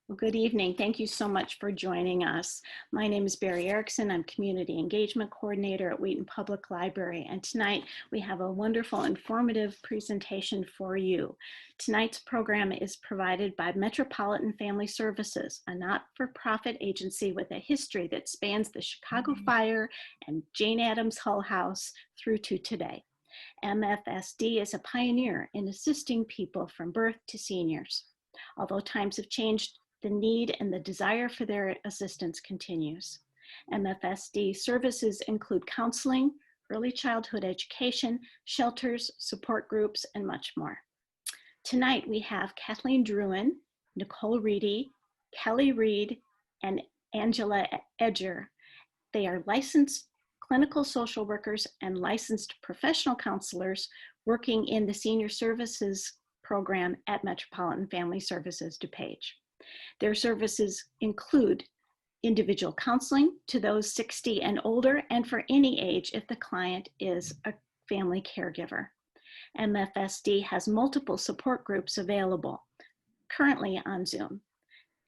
Well, good evening. Thank you so much for joining us. My name is Barry Erickson. I'm Community Engagement Coordinator at Wheaton Public Library. And tonight we have a wonderful, informative presentation for you. Tonight's program is provided by Metropolitan Family Services, a not-for-profit agency with a history that spans the Chicago Fire and Jane Addams Hull House through to today. MFSD is a pioneer in assisting people from birth to seniors. Although times have changed, the need and the desire for their assistance continues. MFSD services include counseling, early childhood education, shelters, support groups, and much more. Tonight we have Kathleen Druin, Nicole Reedy, Kelly Reed, and Angela Edger. They are licensed clinical social workers and licensed professional counselors working in the senior services program at Metropolitan Family Services DuPage. Their services include individual counseling to those 60 and older, and for any age if the client is a family caregiver. MFSD has multiple support groups available, currently on Zoom.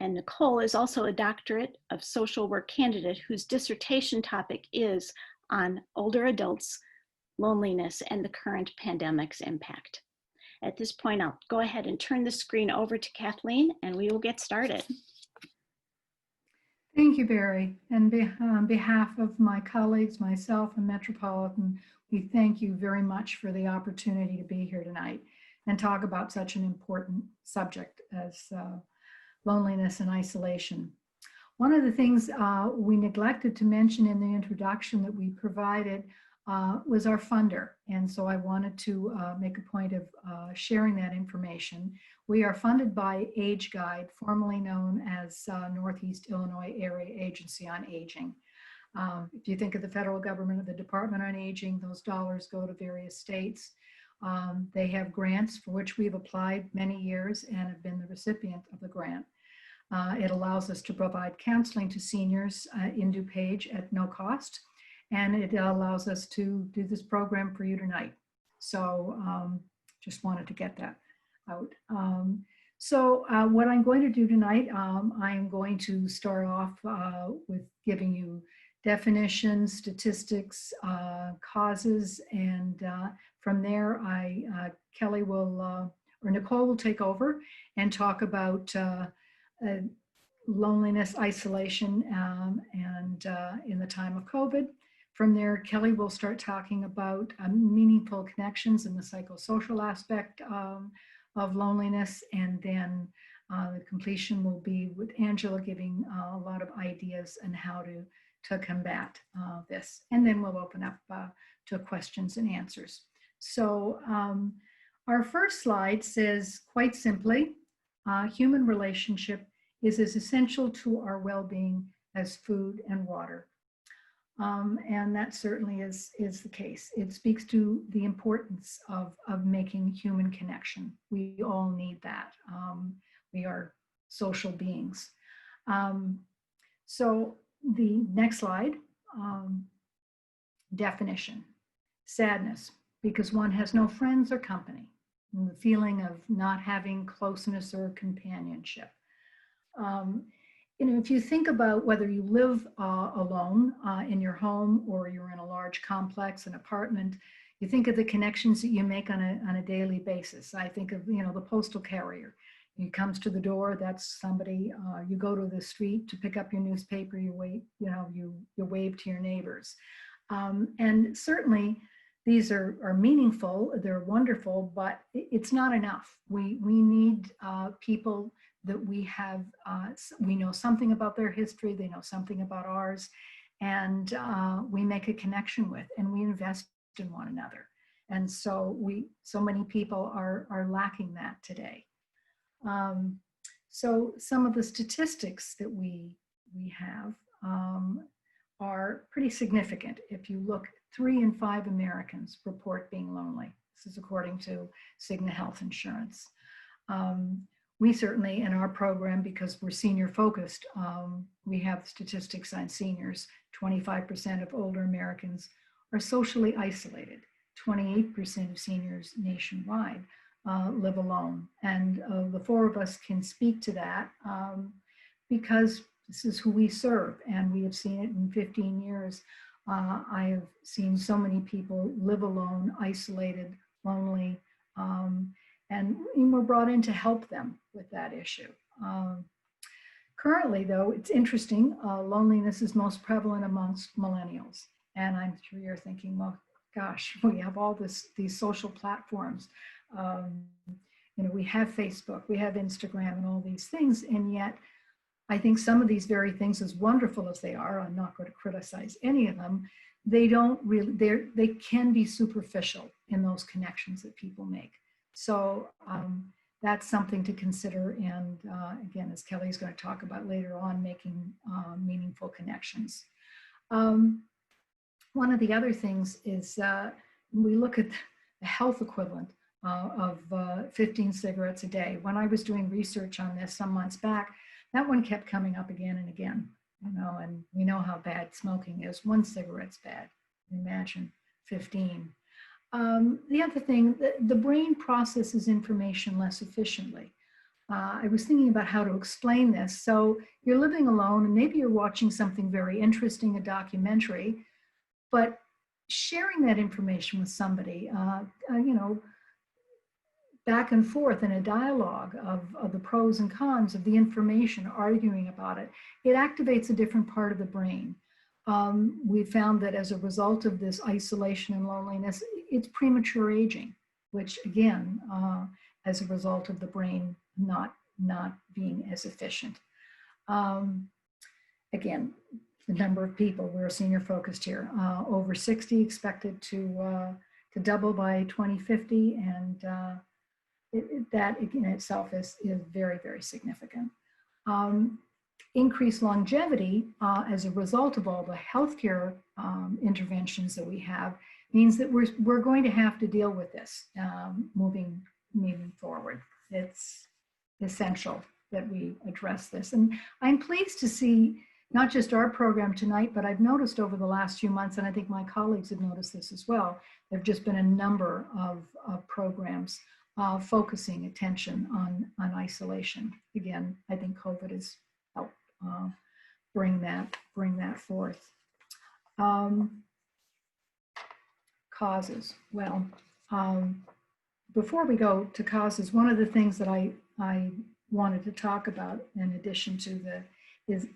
And Nicole is also a doctorate of social work candidate whose dissertation topic is on older adults, loneliness, and the current pandemic's impact. At this point, I'll go ahead and turn the screen over to Kathleen and we will get started. Thank you, Barry. And on behalf of my colleagues, myself, and Metropolitan, we thank you very much for the opportunity to be here tonight and talk about such an important subject as loneliness and isolation. One of the things we neglected to mention in the introduction that we provided was our funder. And so I wanted to make a point of sharing that information. We are funded by Age Guide, formerly known as Northeast Illinois Area Agency on Aging. If you think of the federal government or the Department on Aging, those dollars go to various states. They have grants for which we've applied many years and have been the recipient of the grant. It allows us to provide counseling to seniors in DuPage at no cost. And it allows us to do this program for you tonight. So just wanted to get that out. What I'm going to do tonight, I'm going to start off with giving you definitions, statistics, causes, and from there, Kelly will, or Nicole will take over and talk about loneliness, isolation, and in the time of COVID. From there, Kelly will start talking about meaningful connections and the psychosocial aspect of loneliness. And then the completion will be with Angela giving a lot of ideas on how to combat this. And then we'll open up to questions and answers. So our first slide says quite simply, human relationship is as essential to our well-being as food and water. And that certainly is the case. It speaks to the importance of making human connection. We all need that. We are social beings. So the next slide, definition. Sadness, because one has no friends or company, and the feeling of not having closeness or companionship. If you think about whether you live alone in your home or you're in a large complex, an apartment, you think of the connections that you make on a daily basis. I think of, the postal carrier. He comes to the door, that's somebody. You go to the street to pick up your newspaper, you wave, you wave to your neighbors. And certainly these are meaningful, they're wonderful, but it's not enough. We need people that we have, we know something about their history, they know something about ours, and we make a connection with, and we invest in one another. And so so many people are lacking that today. So some of the statistics that we have are pretty significant. If you look, 3 in 5 Americans report being lonely. This is according to Cigna Health Insurance. We certainly, in our program, because we're senior focused, we have statistics on seniors. 25% of older Americans are socially isolated. 28% of seniors nationwide live alone. And the 4 of us can speak to that. because this is who we serve, and we have seen it in 15 years. I have seen so many people live alone, isolated, lonely, and we're brought in to help them with that issue. Currently, though, it's interesting, loneliness is most prevalent amongst millennials. And I'm sure you're thinking, well, gosh, we have all these social platforms. We have Facebook, we have Instagram and all these things. And yet I think some of these very things, as wonderful as they are, I'm not going to criticize any of them, they can be superficial in those connections that people make. So that's something to consider. And again, as Kelly's going to talk about later on, making meaningful connections. One of the other things is we look at the health equivalent of 15 cigarettes a day. When I was doing research on this some months back, that one kept coming up again and again, and we know how bad smoking is. One cigarette's bad. Imagine 15. The other thing, the brain processes information less efficiently. I was thinking about how to explain this. So you're living alone, and maybe you're watching something very interesting, a documentary, but sharing that information with somebody, back and forth in a dialogue of the pros and cons of the information, arguing about it, it activates a different part of the brain. We found that as a result of this isolation and loneliness, it's premature aging, which again, as a result of the brain not being as efficient. Again, the number of people, we're senior focused here, over 60 expected to double by 2050, and that in itself is very, very significant. Increased longevity as a result of all the healthcare interventions that we have means that we're going to have to deal with this moving forward. It's essential that we address this. And I'm pleased to see not just our program tonight, but I've noticed over the last few months, and I think my colleagues have noticed this as well, there have just been a number of programs focusing attention on isolation. Again, I think COVID has helped bring that forth. Causes. Well, before we go to causes, one of the things that I wanted to talk about, in addition to is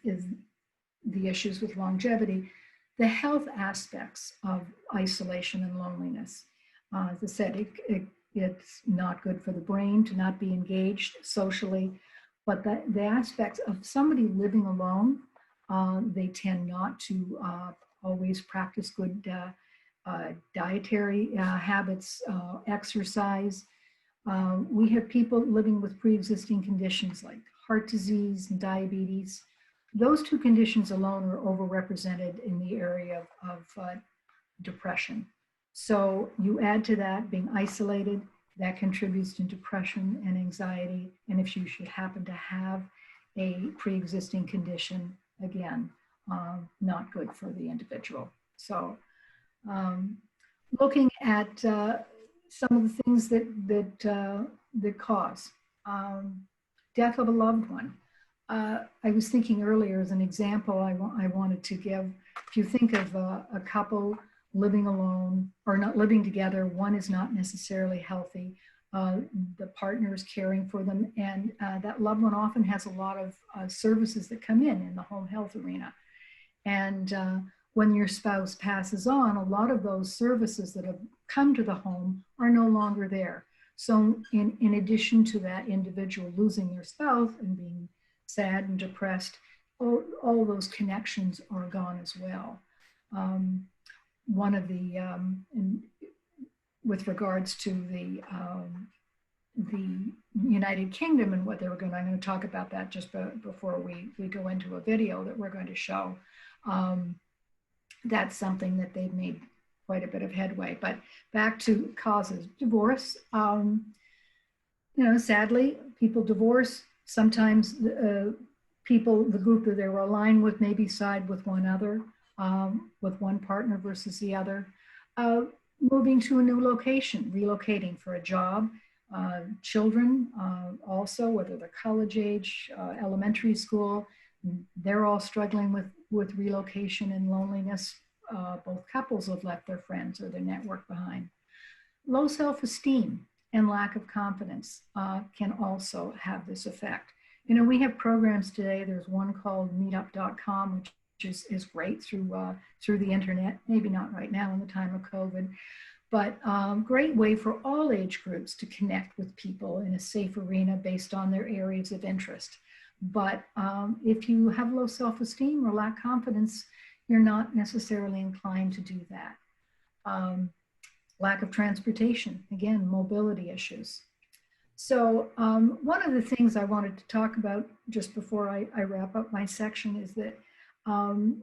the issues with longevity, the health aspects of isolation and loneliness. As I said, it's not good for the brain to not be engaged socially, but the aspects of somebody living alone, they tend not to always practice good dietary habits, exercise. We have people living with pre-existing conditions like heart disease and diabetes. Those two conditions alone are overrepresented in the area of depression. So you add to that being isolated, that contributes to depression and anxiety. And if you should happen to have a pre-existing condition, again, not good for the individual. So looking at some of the things that cause death of a loved one. I was thinking earlier as an example I wanted to give, if you think of a couple living alone or not living together, one is not necessarily healthy, the partner is caring for them, and that loved one often has a lot of services that come in the home health arena. And when your spouse passes on, a lot of those services that have come to the home are no longer there. So in addition to that individual losing their spouse and being sad and depressed, all those connections are gone as well. One of the, with regards to the United Kingdom and what they were I'm going to talk about that just before we go into a video that we're going to show. That's something that they've made quite a bit of headway. But back to causes. Divorce. Sadly, people divorce. Sometimes the group that they were aligned with maybe side with one other, with one partner versus the other. Moving to a new location, relocating for a job. Children also, whether they're college age, elementary school, they're all struggling with relocation and loneliness. Both couples have left their friends or their network behind. Low self-esteem and lack of confidence can also have this effect. You know, we have programs today. There's one called meetup.com, which is great through the internet, maybe not right now in the time of COVID, but great way for all age groups to connect with people in a safe arena based on their areas of interest. But if you have low self-esteem or lack confidence, you're not necessarily inclined to do that. Lack of transportation, again, mobility issues. So one of the things I wanted to talk about just before I wrap up my section is that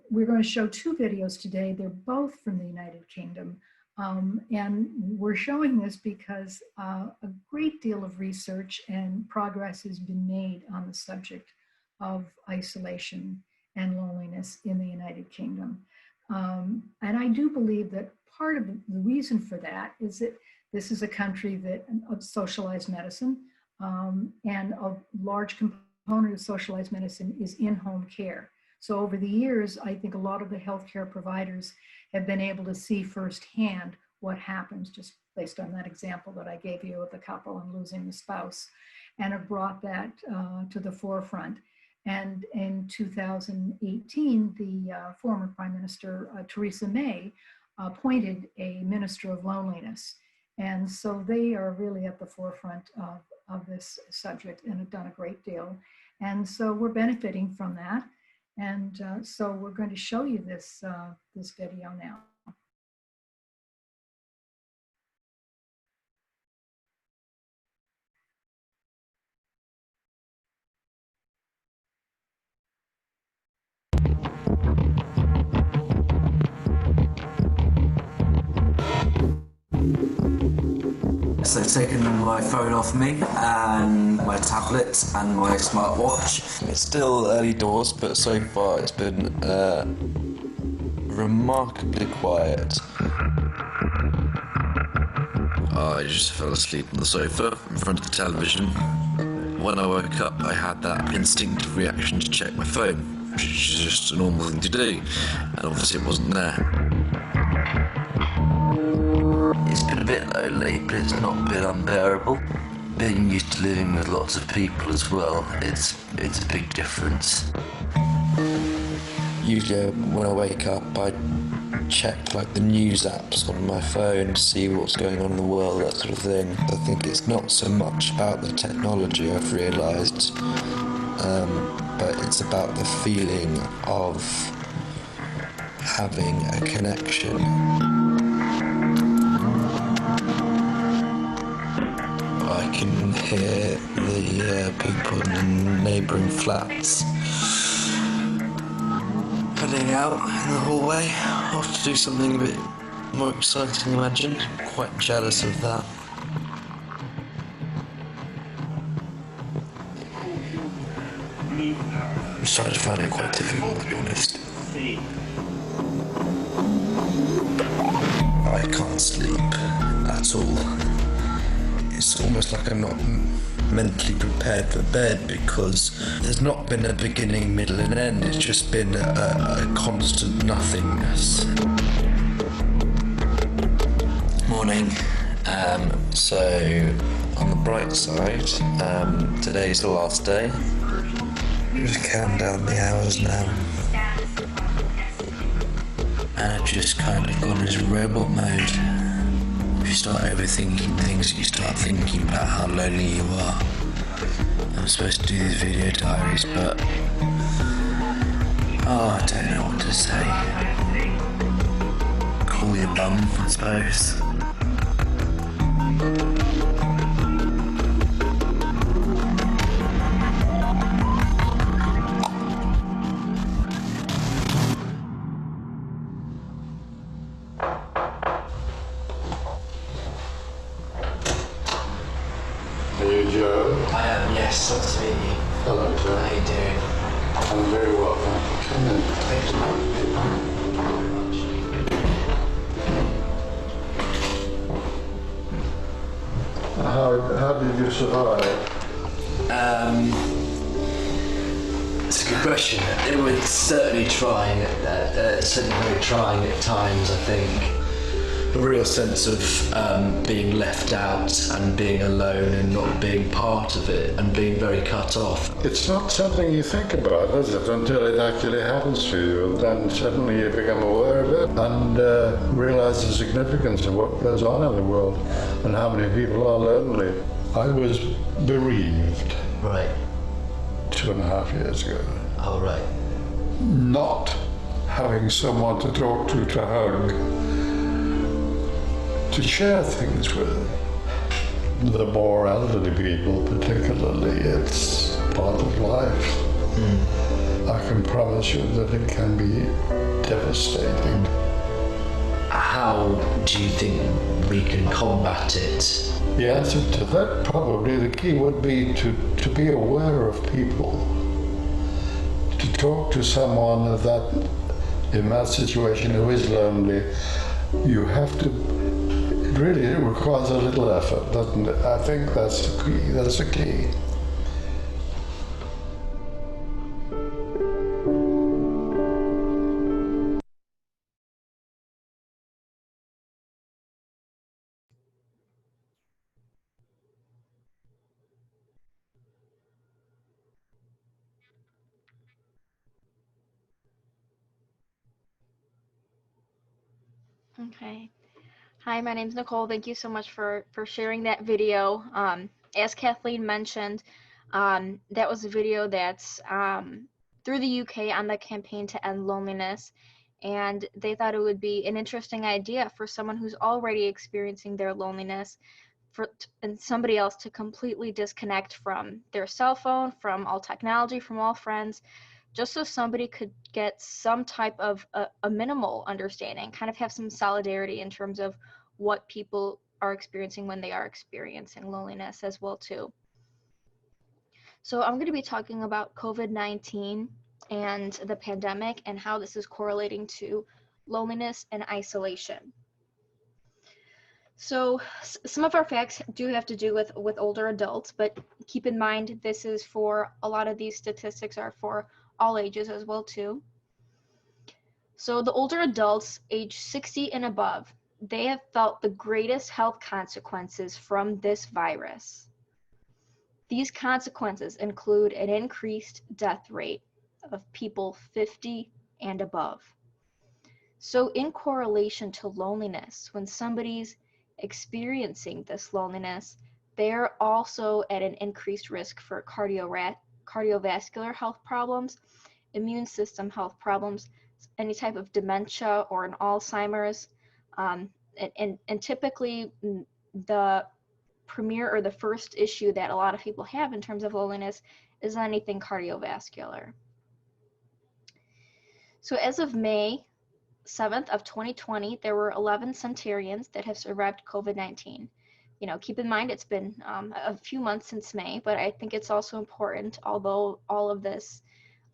we're going to show two videos today. They're both from the United Kingdom. And we're showing this because a great deal of research and progress has been made on the subject of isolation and loneliness in the United Kingdom. And I do believe that part of the reason for that is that this is a country that of socialized medicine, and a large component of socialized medicine is in-home care. So over the years, I think a lot of the healthcare providers have been able to see firsthand what happens, just based on that example that I gave you of the couple and losing the spouse, and have brought that to the forefront. And in 2018, the former Prime Minister, Theresa May, appointed a Minister of Loneliness. And so they are really at the forefront of this subject and have done a great deal. And so we're benefiting from that. And so we're going to show you this, this video now. So I've taken my phone off me and my tablet and my smartwatch. It's still early doors, but so far it's been remarkably quiet. I just fell asleep on the sofa in front of the television. When I woke up, I had that instinctive reaction to check my phone, which is just a normal thing to do, and obviously it wasn't there. It's been a bit lonely, but it's not been unbearable. Being used to living with lots of people as well, it's a big difference. Usually when I wake up, I check like the news apps on my phone to see what's going on in the world, that sort of thing. I think it's not so much about the technology, I've realised, but it's about the feeling of having a connection. I can hear the people in the neighbouring flats heading out in the hallway off to do something a bit more exciting, I imagine. Quite jealous of that. I'm starting to find it quite difficult, to be honest. I can't sleep at all. It's almost like I'm not mentally prepared for bed because there's not been a beginning, middle and end. It's just been a constant nothingness. Morning. So on the bright side, today's the last day. Just count down the hours now. And I've just kind of gone into robot mode. If you start overthinking things, you start thinking about how lonely you are. I'm supposed to do these video diaries, but I don't know what to say. Call your mum, I suppose. Are you Joe? I am, yes, nice to meet you. Hello, Joe. How you doing? I'm very well, thank you. Come in. How did you survive? It's a good question. It was certainly trying, certainly very trying at times, I think. A real sense of being left out and being alone and not being part of it and being very cut off. It's not something you think about, is it, until it actually happens to you. And then suddenly you become aware of it and realize the significance of what goes on in the world and how many people are lonely. I was bereaved Right. 2.5 years ago. Oh, right. Not having someone to talk to hug, to share things with. The more elderly people, particularly, it's part of life. I can promise you that it can be devastating. How do you think we can combat it? The answer to that, probably the key would be to be aware of people, to talk to someone that in that situation who is lonely. You have to, it really requires a little effort, doesn't it? I think that's the key. That's the key. Okay. Hi, my name's Nicole. Thank you so much for sharing that video. As Kathleen mentioned, that was a video that's through the UK on the campaign to end loneliness, and they thought it would be an interesting idea for someone who's already experiencing their loneliness and somebody else to completely disconnect from their cell phone, from all technology, from all friends, just so somebody could get some type of a minimal understanding, kind of have some solidarity in terms of what people are experiencing when they are experiencing loneliness as well too. So I'm going to be talking about COVID-19 and the pandemic and how this is correlating to loneliness and isolation. So some of our facts do have to do with older adults, but keep in mind this is for a lot of these statistics are for all ages as well too. So the older adults age 60 and above, they have felt the greatest health consequences from this virus. These consequences include an increased death rate of people 50 and above. So in correlation to loneliness, when somebody's experiencing this loneliness, they're also at an increased risk for cardiovascular health problems, immune system health problems, any type of dementia or an Alzheimer's, and typically the premier or the first issue that a lot of people have in terms of loneliness is anything cardiovascular. So as of May 7th of 2020, there were 11 centurions that have survived COVID-19. You know, keep in mind it's been a few months since May, but I think it's also important, although all of this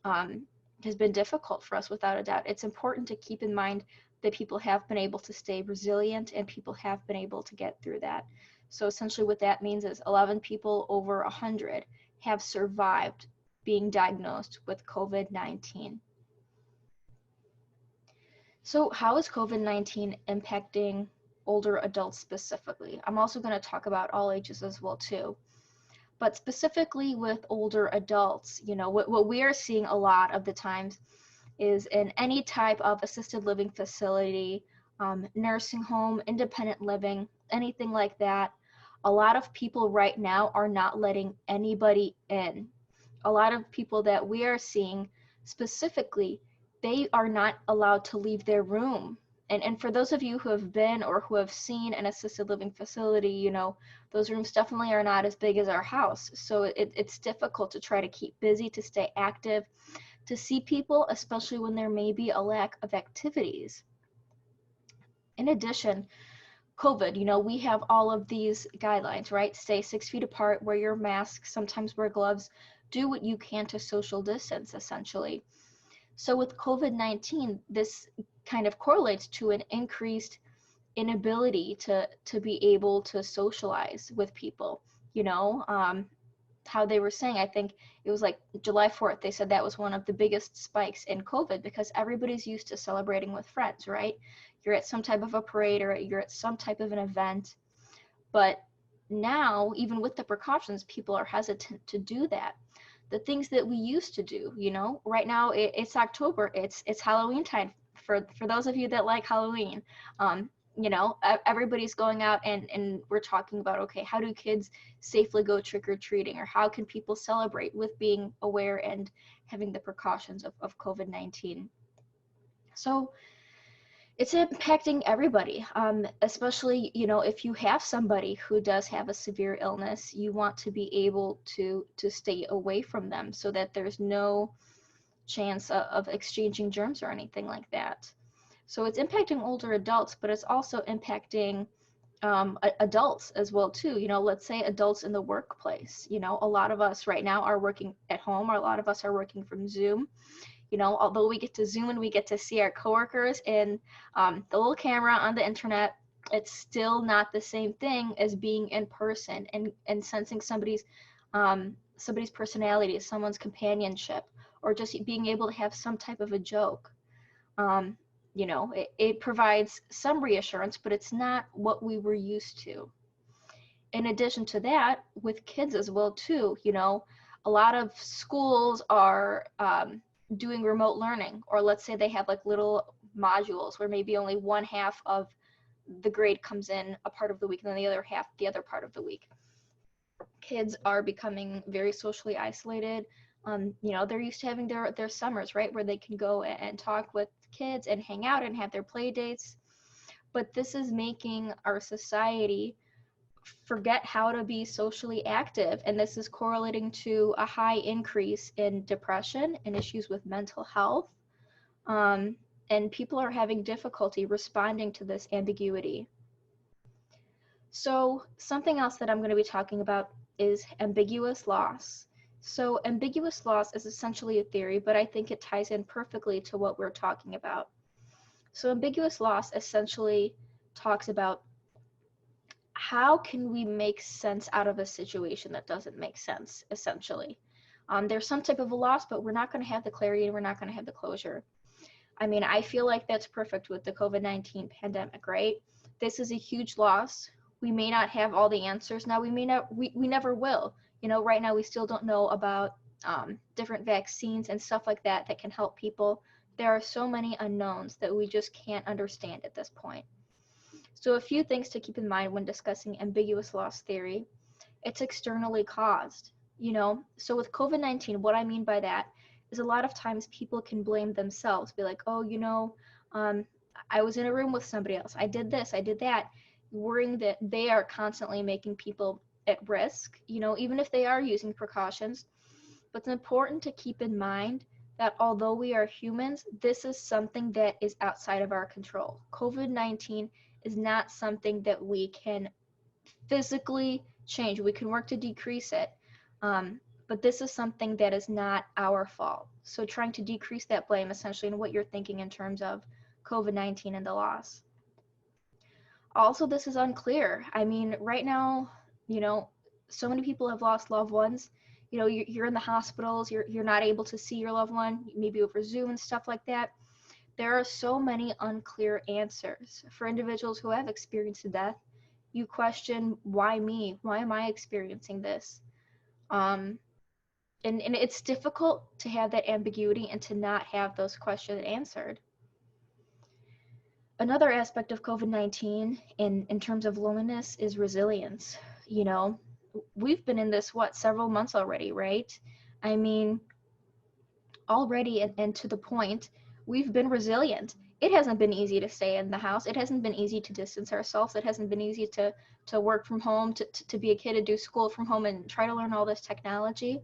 has been difficult for us without a doubt, it's important to keep in mind that people have been able to stay resilient and people have been able to get through that. So essentially what that means is 11 people over 100 have survived being diagnosed with COVID-19. So how is COVID-19 impacting older adults specifically? I'm also going to talk about all ages as well too. But specifically with older adults, you know, what we are seeing a lot of the times is in any type of assisted living facility, nursing home, independent living, anything like that, a lot of people right now are not letting anybody in. A lot of people that we are seeing specifically, they are not allowed to leave their room. And for those of you who have been or who have seen an assisted living facility, you know, those rooms definitely are not as big as our house. So it's difficult to try to keep busy, to stay active, to see people, especially when there may be a lack of activities. In addition, COVID, you know, we have all of these guidelines, right? Stay 6 feet apart, wear your mask, sometimes wear gloves, do what you can to social distance, essentially. So with COVID-19, this kind of correlates to an increased inability to be able to socialize with people, you know, how they were saying, I think it was like July 4th, they said that was one of the biggest spikes in COVID because everybody's used to celebrating with friends, right? You're at some type of a parade or you're at some type of an event. But now, even with the precautions, people are hesitant to do that. The things that we used to do, you know, right now it's October, it's Halloween time. For those of you that like Halloween, you know, everybody's going out and we're talking about, okay, how do kids safely go trick-or-treating, or how can people celebrate with being aware and having the precautions of COVID-19. So it's impacting everybody, especially, you know, if you have somebody who does have a severe illness, you want to be able to stay away from them so that there's no chance of exchanging germs or anything like that. So it's impacting older adults, but it's also impacting adults as well too. You know, let's say adults in the workplace. You know, a lot of us right now are working at home, or a lot of us are working from Zoom. You know, although we get to Zoom and we get to see our coworkers in the little camera on the internet, it's still not the same thing as being in person and sensing somebody's personality, someone's companionship, or just being able to have some type of a joke. You know, it provides some reassurance, but it's not what we were used to. In addition to that, with kids as well too, you know, a lot of schools are doing remote learning, or let's say they have like little modules where maybe only one half of the grade comes in a part of the week and then the other half the other part of the week. Kids are becoming very socially isolated. You know, they're used to having their summers, right, where they can go and talk with kids and hang out and have their play dates. But this is making our society forget how to be socially active, and this is correlating to a high increase in depression and issues with mental health, and people are having difficulty responding to this ambiguity. So something else that I'm going to be talking about is ambiguous loss. So ambiguous loss is essentially a theory, but I think it ties in perfectly to what we're talking about. So ambiguous loss essentially talks about how can we make sense out of a situation that doesn't make sense, essentially. There's some type of a loss, but we're not going to have the clarity and we're not going to have the closure. I mean, I feel like that's perfect with the COVID-19 pandemic, right? This is a huge loss. We may not have all the answers now. We never will. You know, right now we still don't know about different vaccines and stuff like that that can help people. There are so many unknowns that we just can't understand at this point. So a few things to keep in mind when discussing ambiguous loss theory. It's externally caused, you know. So with COVID-19, what I mean by that is a lot of times people can blame themselves, be like, oh, you know, I was in a room with somebody else. I did this, I did that, worrying that they are constantly making people at risk, you know, even if they are using precautions. But it's important to keep in mind that although we are humans, this is something that is outside of our control. COVID-19 is not something that we can physically change. We can work to decrease it, but this is something that is not our fault. So trying to decrease that blame essentially in what you're thinking in terms of COVID-19 and the loss. Also, this is unclear. I mean, right now, you know, so many people have lost loved ones. You know, you're in the hospitals, you're not able to see your loved one, maybe over Zoom and stuff like that. There are so many unclear answers. For individuals who have experienced death, you question, why me? Why am I experiencing this? And it's difficult to have that ambiguity and to not have those questions answered. Another aspect of COVID-19 in terms of loneliness is resilience. You know, we've been in this, several months already, right? I mean, already and to the point, we've been resilient. It hasn't been easy to stay in the house. It hasn't been easy to distance ourselves. It hasn't been easy to work from home, to be a kid and do school from home and try to learn all this technology.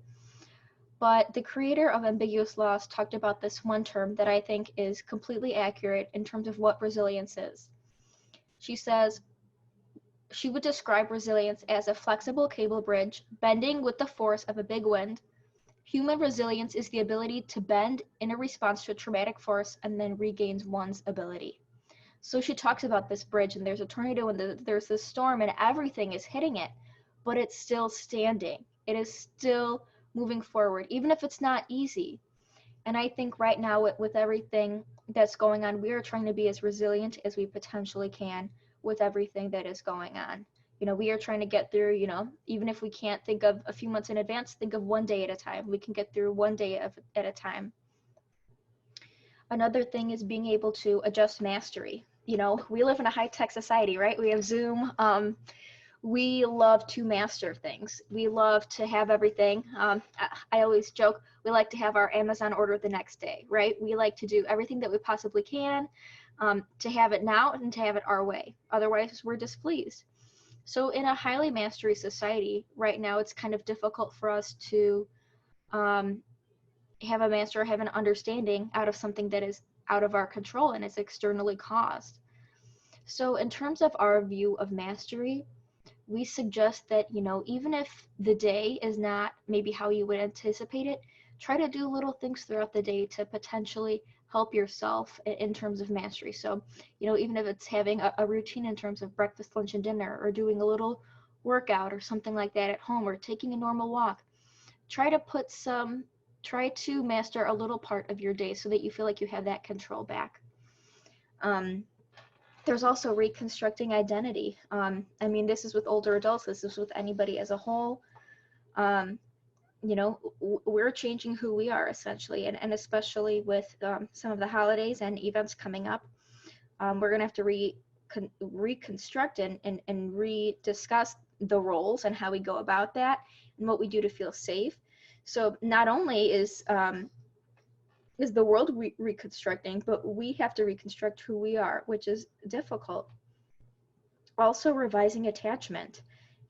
But the creator of ambiguous loss talked about this one term that I think is completely accurate in terms of what resilience is. She says, she would describe resilience as a flexible cable bridge bending with the force of a big wind. Human resilience is the ability to bend in a response to a traumatic force and then regains one's ability. So she talks about this bridge, and there's a tornado and there's this storm and everything is hitting it, but it's still standing. It is still moving forward, even if it's not easy. And I think right now with everything that's going on, we are trying to be as resilient as we potentially can with everything that is going on. We are trying to get through, even if we can't think of a few months in advance, think of one day at a time. We can get through one day at a time. Another thing is being able to adjust mastery. We live in a high-tech society, right? We have Zoom. We love to master things. We love to have everything. I always joke, we like to have our Amazon order the next day, right? We like to do everything that we possibly can to have it now and to have it our way. Otherwise, we're displeased. So in a highly mastery society right now, it's kind of difficult for us to have a master or have an understanding out of something that is out of our control and is externally caused. So in terms of our view of mastery, we suggest that, even if the day is not maybe how you would anticipate it, try to do little things throughout the day to potentially help yourself in terms of mastery. So, even if it's having a routine in terms of breakfast, lunch, and dinner, or doing a little workout or something like that at home, or taking a normal walk, try to master a little part of your day so that you feel like you have that control back. There's also reconstructing identity. This is with older adults, this is with anybody as a whole. We're changing who we are essentially, and especially with some of the holidays and events coming up, we're gonna have to reconstruct and rediscuss the roles and how we go about that and what we do to feel safe. So not only is the world reconstructing, but we have to reconstruct who we are, which is difficult. Also revising attachment.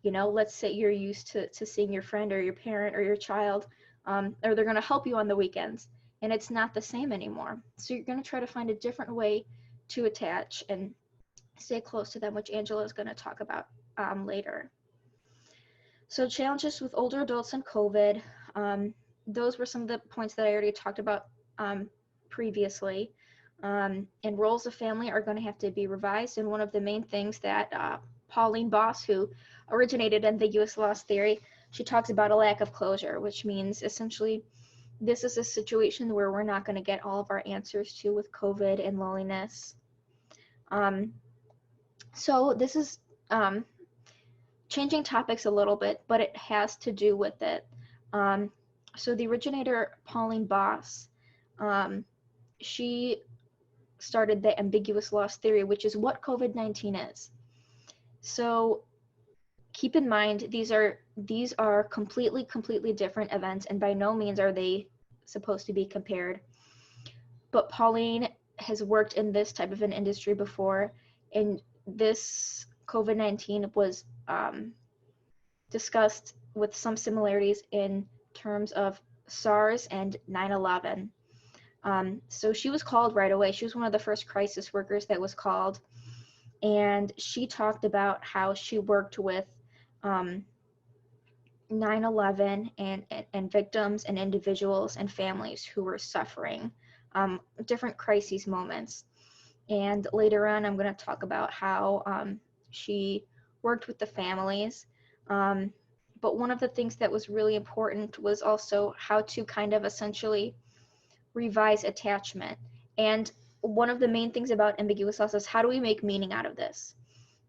Let's say you're used to seeing your friend or your parent or your child, or they're going to help you on the weekends, and it's not the same anymore. So you're going to try to find a different way to attach and stay close to them, which Angela is going to talk about later. So challenges with older adults and COVID. Those were some of the points that I already talked about previously. And roles of family are going to have to be revised. And one of the main things that Pauline Boss, who originated ambiguous loss theory, she talks about a lack of closure, which means essentially this is a situation where we're not going to get all of our answers to with COVID and loneliness. So this is changing topics a little bit, but it has to do with it. So the originator, Pauline Boss, she started the ambiguous loss theory, which is what COVID-19 is. So keep in mind, these are completely different events, and by no means are they supposed to be compared. But Pauline has worked in this type of an industry before, and this COVID-19 was discussed with some similarities in terms of SARS and 9/11. So she was called right away. She was one of the first crisis workers that was called, and she talked about how she worked with 9/11 and victims and individuals and families who were suffering different crises moments. And later on, I'm going to talk about how she worked with the families. But one of the things that was really important was also how to kind of essentially revise attachment. And one of the main things about ambiguous loss is, how do we make meaning out of this?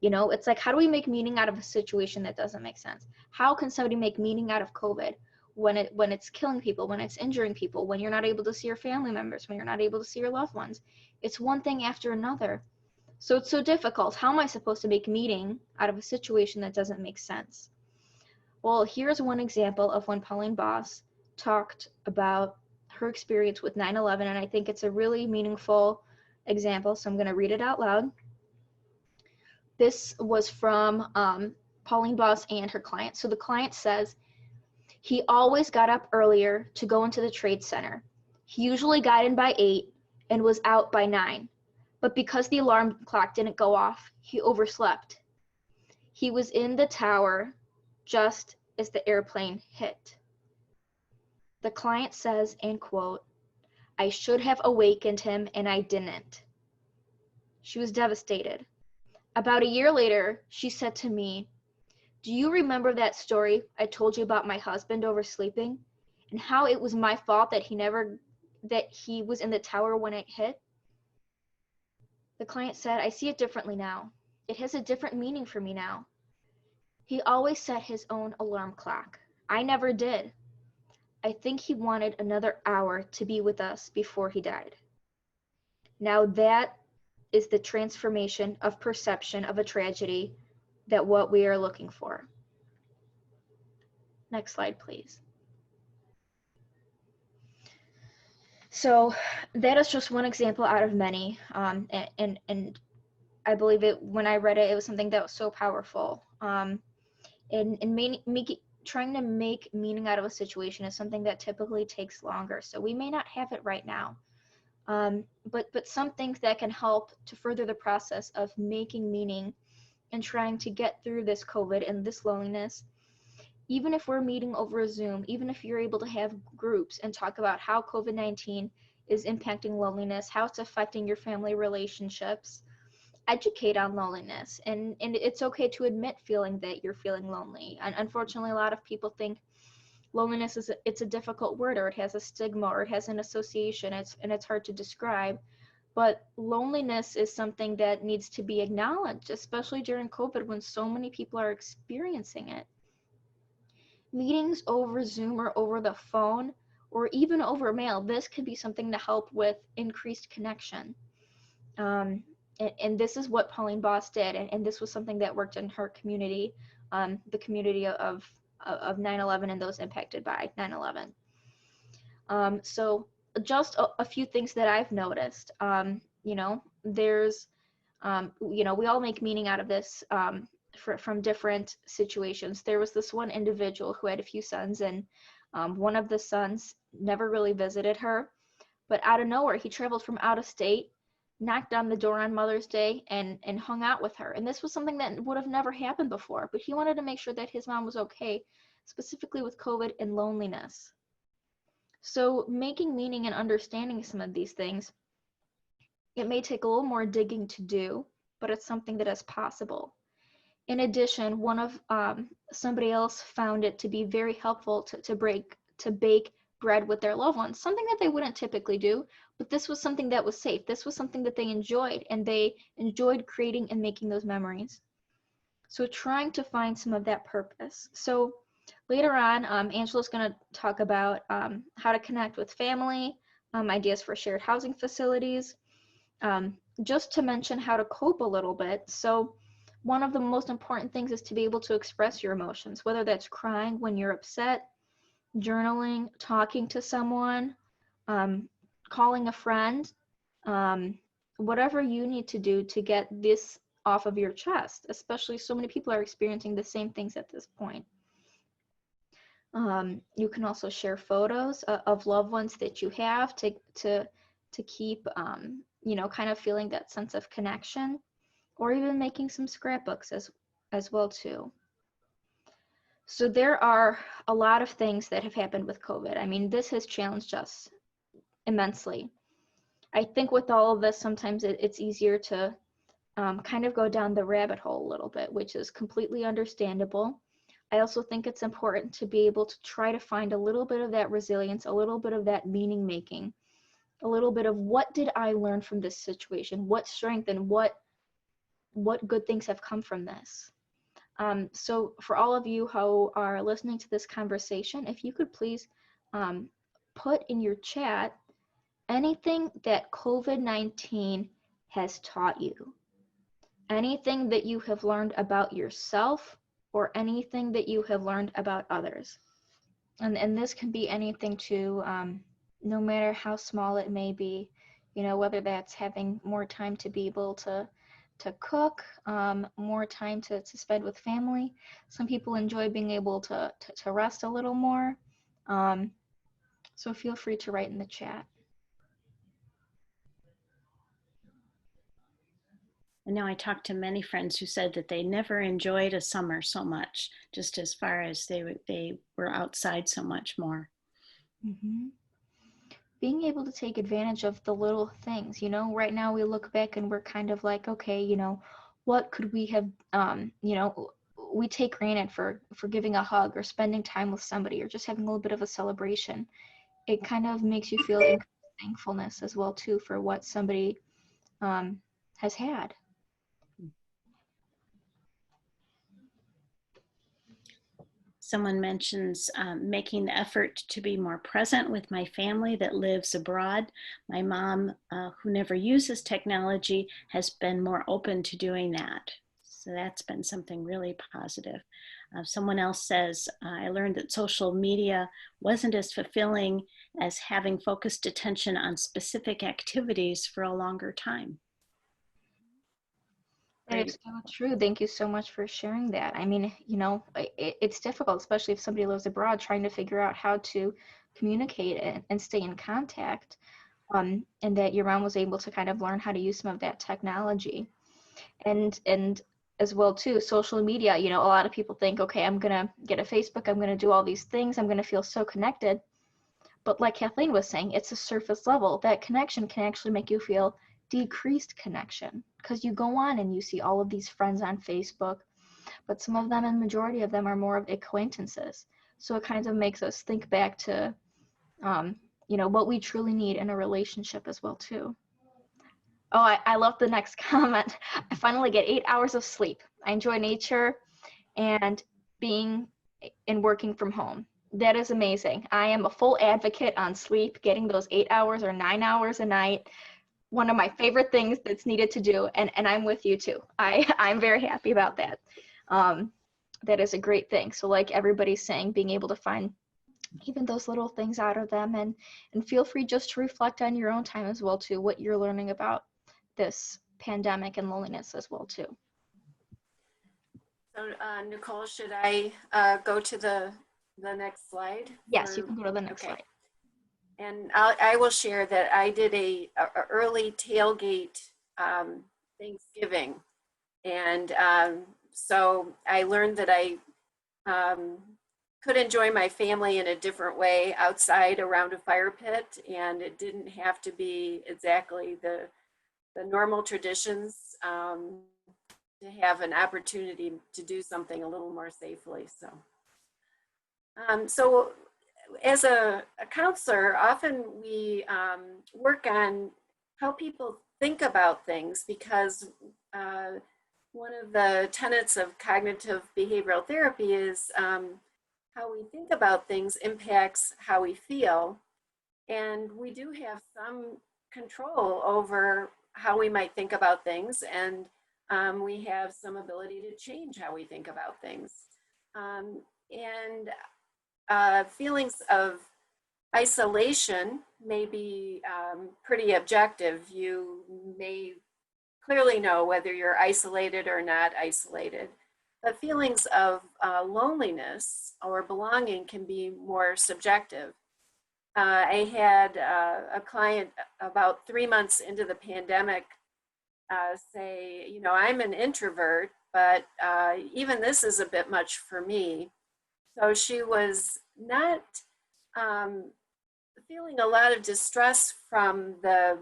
It's like, how do we make meaning out of a situation that doesn't make sense? How can somebody make meaning out of COVID when it's killing people, when it's injuring people, when you're not able to see your family members, when you're not able to see your loved ones? It's one thing after another. So it's so difficult. How am I supposed to make meaning out of a situation that doesn't make sense? Well, here's one example of when Pauline Boss talked about her experience with 9/11, and I think it's a really meaningful example, so I'm going to read it out loud. This was from Pauline Boss and her client. So the client says, he always got up earlier to go into the trade center. He usually got in by 8 and was out by 9. But because the alarm clock didn't go off, he overslept. He was in the tower just as the airplane hit. The client says, and quote, I should have awakened him and I didn't. She was devastated. About a year later, she said to me, Do you remember that story I told you about my husband oversleeping and how it was my fault that he was in the tower when it hit? The client said, I see it differently now. It has a different meaning for me now. He always set his own alarm clock. I never did. I think he wanted another hour to be with us before he died. Now that is the transformation of perception of a tragedy that what we are looking for. Next slide, please. So that is just one example out of many. And I believe it, when I read it, it was something that was so powerful. And trying to make meaning out of a situation is something that typically takes longer. So we may not have it right now. But some things that can help to further the process of making meaning and trying to get through this COVID and this loneliness, even if we're meeting over Zoom, even if you're able to have groups and talk about how COVID-19 is impacting loneliness, how it's affecting your family relationships, educate on loneliness. And it's okay to admit feeling that you're feeling lonely. And unfortunately, a lot of people think loneliness it's a difficult word, or it has a stigma, or it has an association, and it's hard to describe. But loneliness is something that needs to be acknowledged, especially during COVID when so many people are experiencing it. Meetings over Zoom or over the phone or even over mail, this could be something to help with increased connection. And this is what Pauline Boss did, and this was something that worked in her community, the community of 9/11 and those impacted by 9/11. So just a few things that I've noticed. There's, we all make meaning out of this from different situations. There was this one individual who had a few sons, and one of the sons never really visited her, but out of nowhere, he traveled from out of state, knocked on the door on Mother's Day, and hung out with her. And this was something that would have never happened before, but he wanted to make sure that his mom was okay, specifically with COVID and loneliness. So making meaning and understanding some of these things, it may take a little more digging to do, but it's something that is possible. In addition, somebody else found it to be very helpful to bake bread with their loved ones, something that they wouldn't typically do, but this was something that was safe. This was something that they enjoyed, and they enjoyed creating and making those memories. So trying to find some of that purpose. So later on, Angela's going to talk about how to connect with family, ideas for shared housing facilities, just to mention how to cope a little bit. So one of the most important things is to be able to express your emotions, whether that's crying when you're upset, journaling, talking to someone, calling a friend, whatever you need to do to get this off of your chest, especially so many people are experiencing the same things at this point. You can also share photos of loved ones that you have to keep, kind of feeling that sense of connection, or even making some scrapbooks as well too. So there are a lot of things that have happened with COVID. I mean, this has challenged us immensely. I think with all of this, sometimes it's easier to kind of go down the rabbit hole a little bit, which is completely understandable. I also think it's important to be able to try to find a little bit of that resilience, a little bit of that meaning making, a little bit of what did I learn from this situation, what strength and what good things have come from this. So for all of you who are listening to this conversation, if you could please put in your chat anything that COVID-19 has taught you, anything that you have learned about yourself, or anything that you have learned about others. And this can be anything to, no matter how small it may be, whether that's having more time to be able to cook, more time to spend with family. Some people enjoy being able to rest a little more. So feel free to write in the chat. And now I talked to many friends who said that they never enjoyed a summer so much, just as far as they were outside so much more. Mm-hmm. Being able to take advantage of the little things, right now we look back and we're kind of like, okay, what could we have, we take granted for giving a hug or spending time with somebody or just having a little bit of a celebration. It kind of makes you feel thankfulness as well too for what somebody has had. Someone mentions making the effort to be more present with my family that lives abroad. My mom, who never uses technology, has been more open to doing that. So that's been something really positive. Someone else says, I learned that social media wasn't as fulfilling as having focused attention on specific activities for a longer time. That is so true. Thank you so much for sharing that. I mean, you know, it's difficult, especially if somebody lives abroad, trying to figure out how to communicate and stay in contact. And that your mom was able to kind of learn how to use some of that technology. And as well too, social media, you know, a lot of people think, okay, I'm gonna get a Facebook, I'm gonna do all these things, I'm gonna feel so connected. But like Kathleen was saying, it's a surface level. That connection can actually make you feel decreased connection because you go on and you see all of these friends on Facebook, but some of them and majority of them are more of acquaintances. So it kind of makes us think back to, you know, what we truly need in a relationship as well too. Oh, I love the next comment. I finally get 8 hours of sleep. I enjoy nature and being and working from home. That is amazing. I am a full advocate on sleep, getting those 8 hours or 9 hours a night. One of my favorite things that's needed to do, and I'm with you too. I'm very happy about that. That is a great thing. So like everybody's saying, being able to find even those little things out of them, and feel free just to reflect on your own time as well too, what you're learning about this pandemic and loneliness as well too. So Nicole, should I go to the next slide? Yes, you can go to the next slide. And I will share that I did a early tailgate Thanksgiving. And so I learned that I could enjoy my family in a different way outside around a fire pit. And it didn't have to be exactly the normal traditions, to have an opportunity to do something a little more safely. So as a counselor, often we work on how people think about things, because one of the tenets of cognitive behavioral therapy is how we think about things impacts how we feel. And we do have some control over how we might think about things, and we have some ability to change how we think about things. Feelings of isolation may be pretty objective. You may clearly know whether you're isolated or not isolated. But feelings of loneliness or belonging can be more subjective. I had a client about 3 months into the pandemic say, you know, I'm an introvert, but even this is a bit much for me. So she was not feeling a lot of distress from the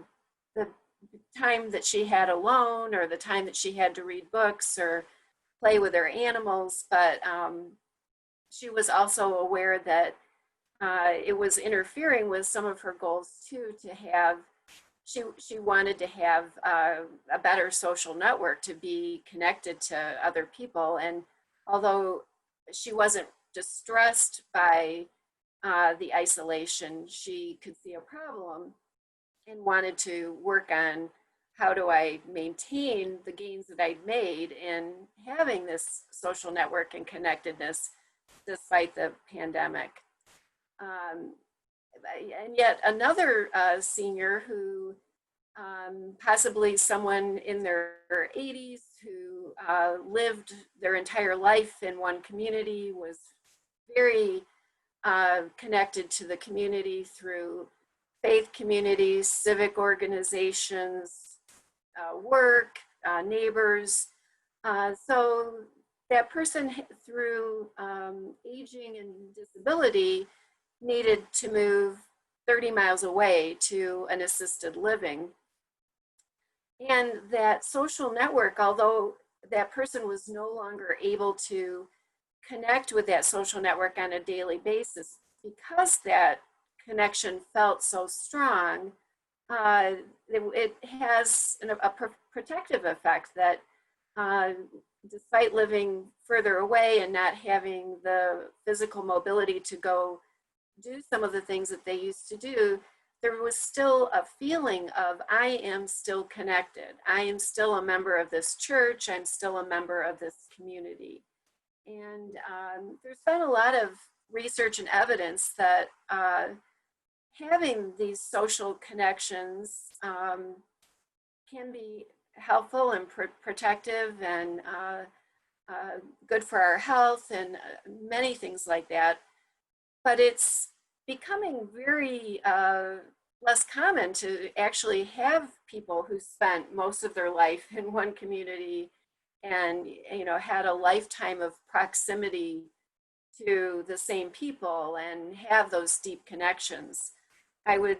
time that she had alone, or the time that she had to read books or play with her animals, but she was also aware that it was interfering with some of her goals too, to have, she wanted to have a better social network, to be connected to other people. And although she wasn't distressed by the isolation, she could see a problem and wanted to work on, how do I maintain the gains that I'd made in having this social network and connectedness despite the pandemic. And yet another senior who, possibly someone in their 80s who lived their entire life in one community, was very connected to the community through faith communities, civic organizations, work, neighbors. So that person, through aging and disability, needed to move 30 miles away to an assisted living. And that social network, although that person was no longer able to connect with that social network on a daily basis because that connection felt so strong. It has a protective effect that despite living further away and not having the physical mobility to go do some of the things that they used to do, there was still a feeling of, I am still connected. I am still a member of this church. I'm still a member of this community. And there's been a lot of research and evidence that having these social connections can be helpful and protective and good for our health and many things like that. But it's becoming very less common to actually have people who spent most of their life in one community and, you know, had a lifetime of proximity to the same people and have those deep connections. I would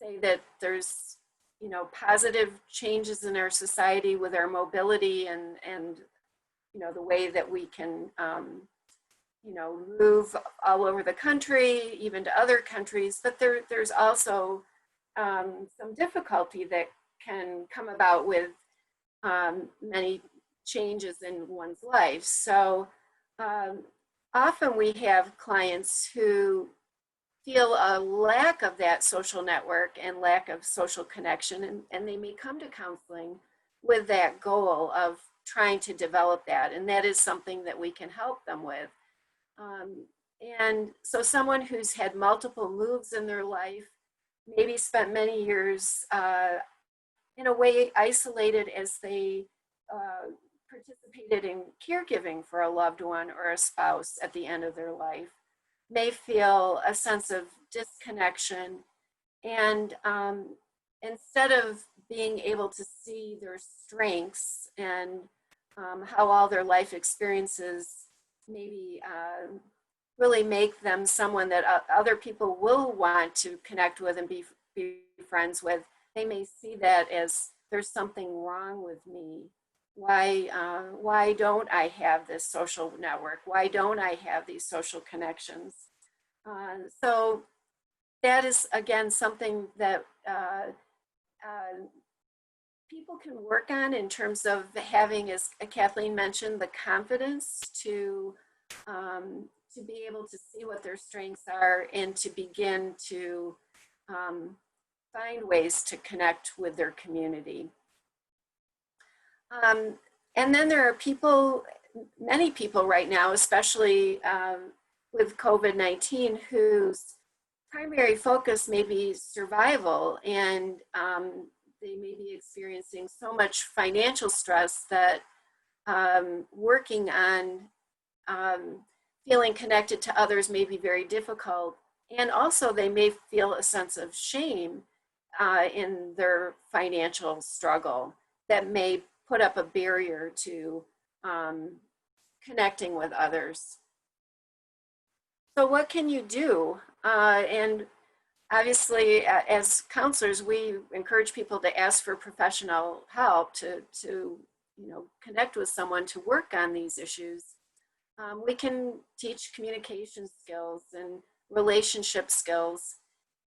say that there's, you know, positive changes in our society with our mobility and you know, the way that we can you know, move all over the country, even to other countries, but there's also some difficulty that can come about with many changes in one's life. So often we have clients who feel a lack of that social network and lack of social connection, and they may come to counseling with that goal of trying to develop that, and that is something that we can help them with. And so someone who's had multiple moves in their life, maybe spent many years in a way isolated as they participated in caregiving for a loved one or a spouse at the end of their life, may feel a sense of disconnection. And instead of being able to see their strengths and how all their life experiences maybe really make them someone that other people will want to connect with and be friends with, they may see that as, there's something wrong with me. Why don't I have this social network? Why don't I have these social connections? So that is, again, something that people can work on in terms of having, as Kathleen mentioned, the confidence to be able to see what their strengths are and to begin to find ways to connect with their community. And then there are people, many people right now, especially with COVID-19, whose primary focus may be survival, and they may be experiencing so much financial stress that working on feeling connected to others may be very difficult. And also they may feel a sense of shame in their financial struggle that may put up a barrier to connecting with others. So what can you do? And obviously, as counselors, we encourage people to ask for professional help to you know, connect with someone to work on these issues. We can teach communication skills and relationship skills,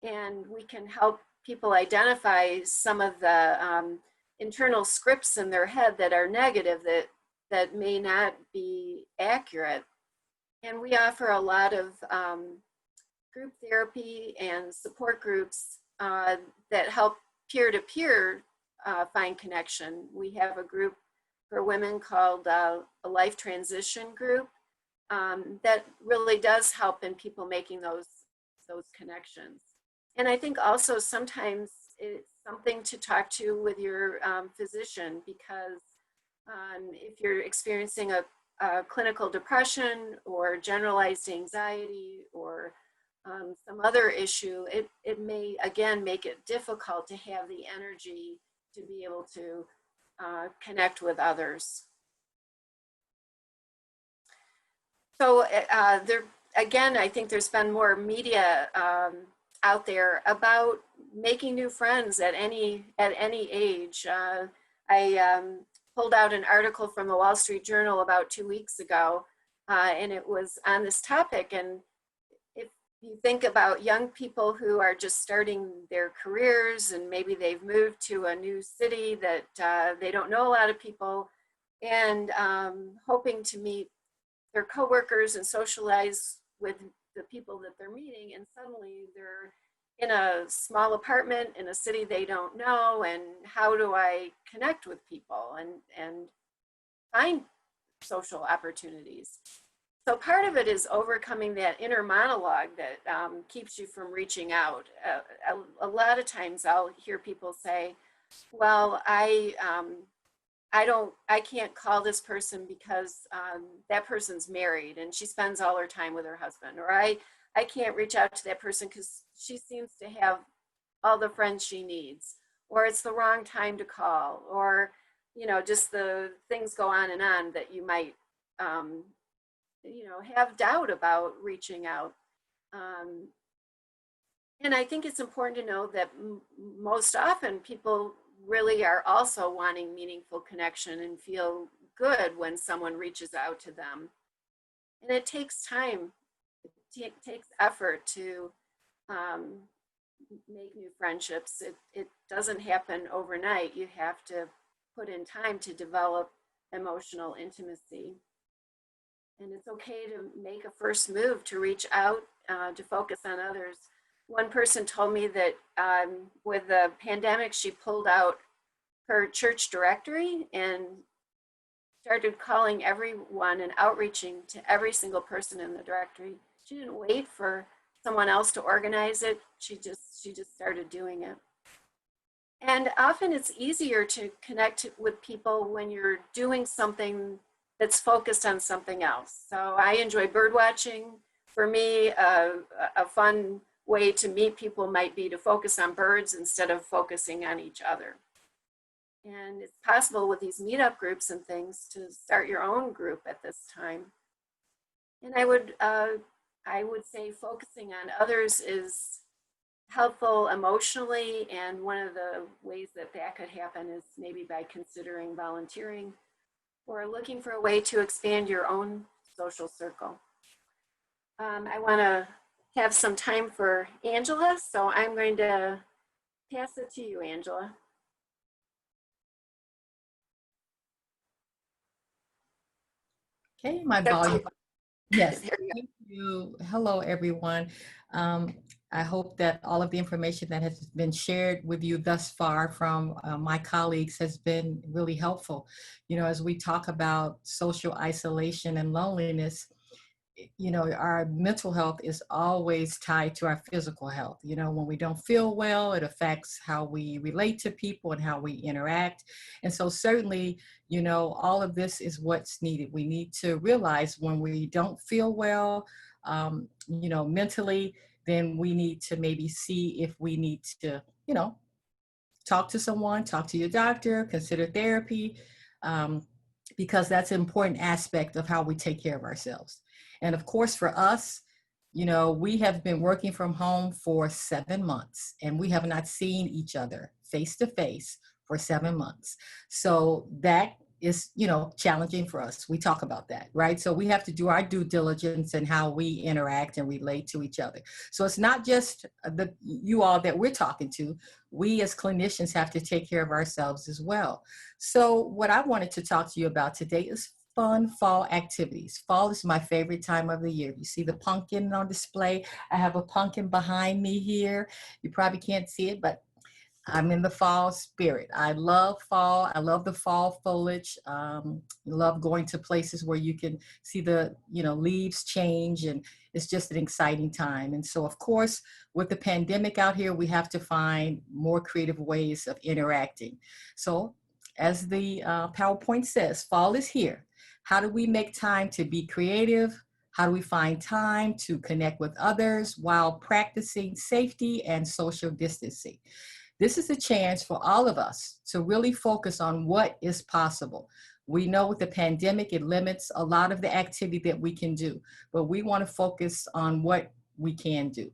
and we can help people identify some of the internal scripts in their head that are negative, that may not be accurate. And we offer a lot of group therapy and support groups that help peer-to-peer find connection. We have a group for women called a Life Transition Group that really does help in people making those connections. And I think also sometimes it's something to talk to with your physician, because if you're experiencing a clinical depression or generalized anxiety or some other issue, it may, again, make it difficult to have the energy to be able to connect with others. So there, again, I think there's been more media out there about making new friends at any age. I pulled out an article from the Wall Street Journal about 2 weeks ago, and it was on this topic. And if you think about young people who are just starting their careers and maybe they've moved to a new city that they don't know a lot of people, and hoping to meet their coworkers and socialize with the people that they're meeting, and suddenly they're in a small apartment in a city they don't know, and how do I connect with people and find social opportunities? So part of it is overcoming that inner monologue that keeps you from reaching out. A lot of times I'll hear people say, well, I can't call this person because that person's married and she spends all her time with her husband, or I can't reach out to that person because she seems to have all the friends she needs, or it's the wrong time to call, or, you know, just the things go on that you might, you know, have doubt about reaching out. And I think it's important to know that most often people really are also wanting meaningful connection and feel good when someone reaches out to them. And it takes time. It takes effort to make new friendships. It doesn't happen overnight. You have to put in time to develop emotional intimacy. And it's okay to make a first move, to reach out, to focus on others. One person told me that with the pandemic, she pulled out her church directory and started calling everyone and outreaching to every single person in the directory. She didn't wait for someone else to organize it. She just started doing it. And often it's easier to connect with people when you're doing something that's focused on something else. So I enjoy bird watching. For me, a fun way to meet people might be to focus on birds instead of focusing on each other. And it's possible with these meetup groups and things to start your own group at this time. And I would say focusing on others is helpful emotionally, and one of the ways that could happen is maybe by considering volunteering or looking for a way to expand your own social circle. I want to have some time for Angela, so I'm going to pass it to you, Angela. Okay, my That's volume. Yes, There you go. thank you. Hello, everyone. I hope that all of the information that has been shared with you thus far from my colleagues has been really helpful. You know, as we talk about social isolation and loneliness, you know, our mental health is always tied to our physical health. You know, when we don't feel well, it affects how we relate to people and how we interact. And so certainly, you know, all of this is what's needed. We need to realize when we don't feel well, you know, mentally, then we need to maybe see if we need to, you know, talk to someone, talk to your doctor, consider therapy, because that's an important aspect of how we take care of ourselves. And of course, for us, you know, we have been working from home for 7 months and we have not seen each other face to face for 7 months. So that is, you know, challenging for us. We talk about that, right? So we have to do our due diligence in how we interact and relate to each other. So it's not just you all that we're talking to. We as clinicians have to take care of ourselves as well. So what I wanted to talk to you about today is fun fall activities. Fall is my favorite time of the year. You see the pumpkin on display. I have a pumpkin behind me here. You probably can't see it, but I'm in the fall spirit. I love fall. I love the fall foliage. Love going to places where you can see the, you know, leaves change, and it's just an exciting time. And so, of course, with the pandemic out here, we have to find more creative ways of interacting. So, as the PowerPoint says, fall is here. How do we make time to be creative? How do we find time to connect with others while practicing safety and social distancing? This is a chance for all of us to really focus on what is possible. We know with the pandemic, it limits a lot of the activity that we can do, but we want to focus on what we can do.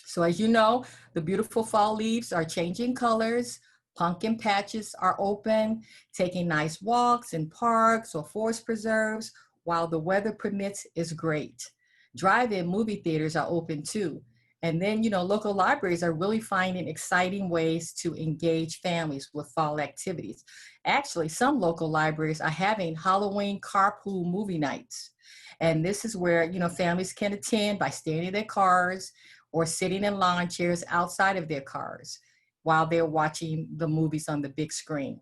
So as you know, the beautiful fall leaves are changing colors. Pumpkin patches are open, taking nice walks in parks or forest preserves while the weather permits is great. Drive-in movie theaters are open too. And then, local libraries are really finding exciting ways to engage families with fall activities. Actually, some local libraries are having Halloween carpool movie nights. And this is where, families can attend by staying in their cars or sitting in lawn chairs outside of their cars while they're watching the movies on the big screen.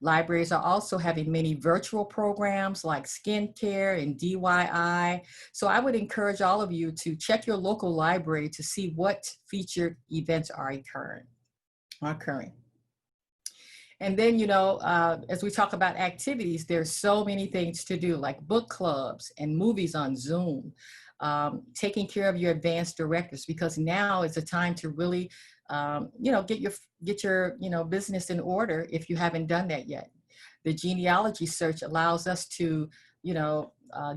Libraries are also having many virtual programs like skincare and DIY. So I would encourage all of you to check your local library to see what featured events are occurring. And then, as we talk about activities, there's so many things to do, like book clubs and movies on Zoom, taking care of your advanced directives, because now is the time to really, get your business in order if you haven't done that yet. The genealogy search allows us to,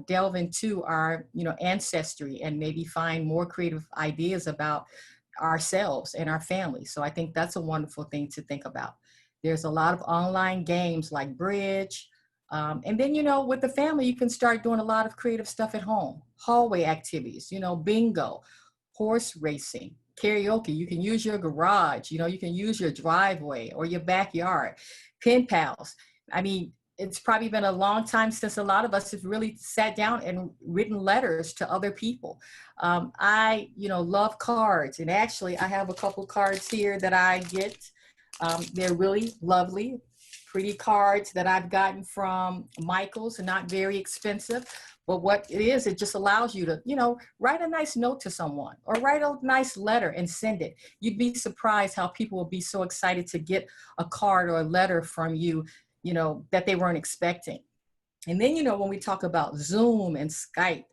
delve into our, ancestry and maybe find more creative ideas about ourselves and our families. So I think that's a wonderful thing to think about. There's a lot of online games like bridge. And then, with the family, you can start doing a lot of creative stuff at home. Hallway activities, bingo, horse racing, karaoke. You can use your garage, you can use your driveway or your backyard. Pen pals. I mean, it's probably been a long time since a lot of us have really sat down and written letters to other people. I, love cards. And actually, I have a couple cards here that I get. They're really lovely, pretty cards that I've gotten from Michael's, and not very expensive. But what it is, it just allows you to, write a nice note to someone or write a nice letter and send it. You'd be surprised how people will be so excited to get a card or a letter from you, that they weren't expecting. And then, when we talk about Zoom and Skype,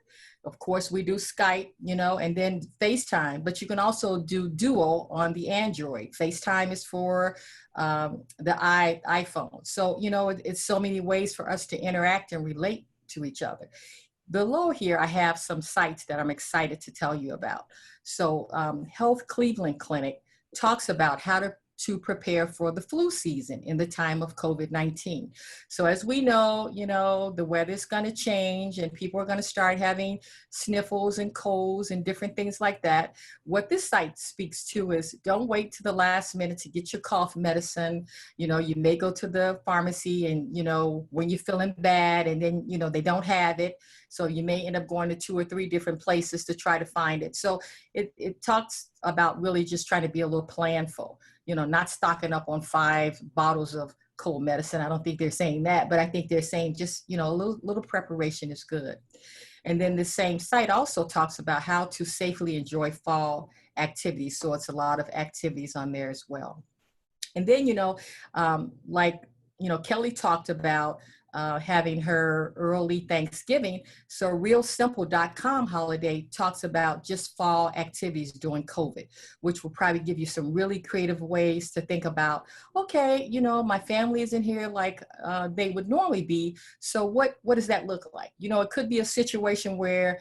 of course, we do Skype, and then FaceTime, but you can also do Duo on the Android. FaceTime is for the iPhone. So, it's so many ways for us to interact and relate to each other. Below here, I have some sites that I'm excited to tell you about. So Health Cleveland Clinic talks about how to prepare for the flu season in the time of COVID-19. So as we know, the weather's going to change and people are going to start having sniffles and colds and different things like that. What this site speaks to is don't wait to the last minute to get your cough medicine. You may go to the pharmacy and, when you're feeling bad and then, they don't have it. So you may end up going to 2 or 3 different places to try to find it. So it talks about really just trying to be a little planful. Not stocking up on 5 bottles of cold medicine. I don't think they're saying that, but I think they're saying just, a little preparation is good. And then the same site also talks about how to safely enjoy fall activities. So it's a lot of activities on there as well. And then, Kelly talked about having her early Thanksgiving. So realsimple.com holiday talks about just fall activities during COVID, which will probably give you some really creative ways to think about, okay, my family isn't here like they would normally be. So what does that look like? It could be a situation where,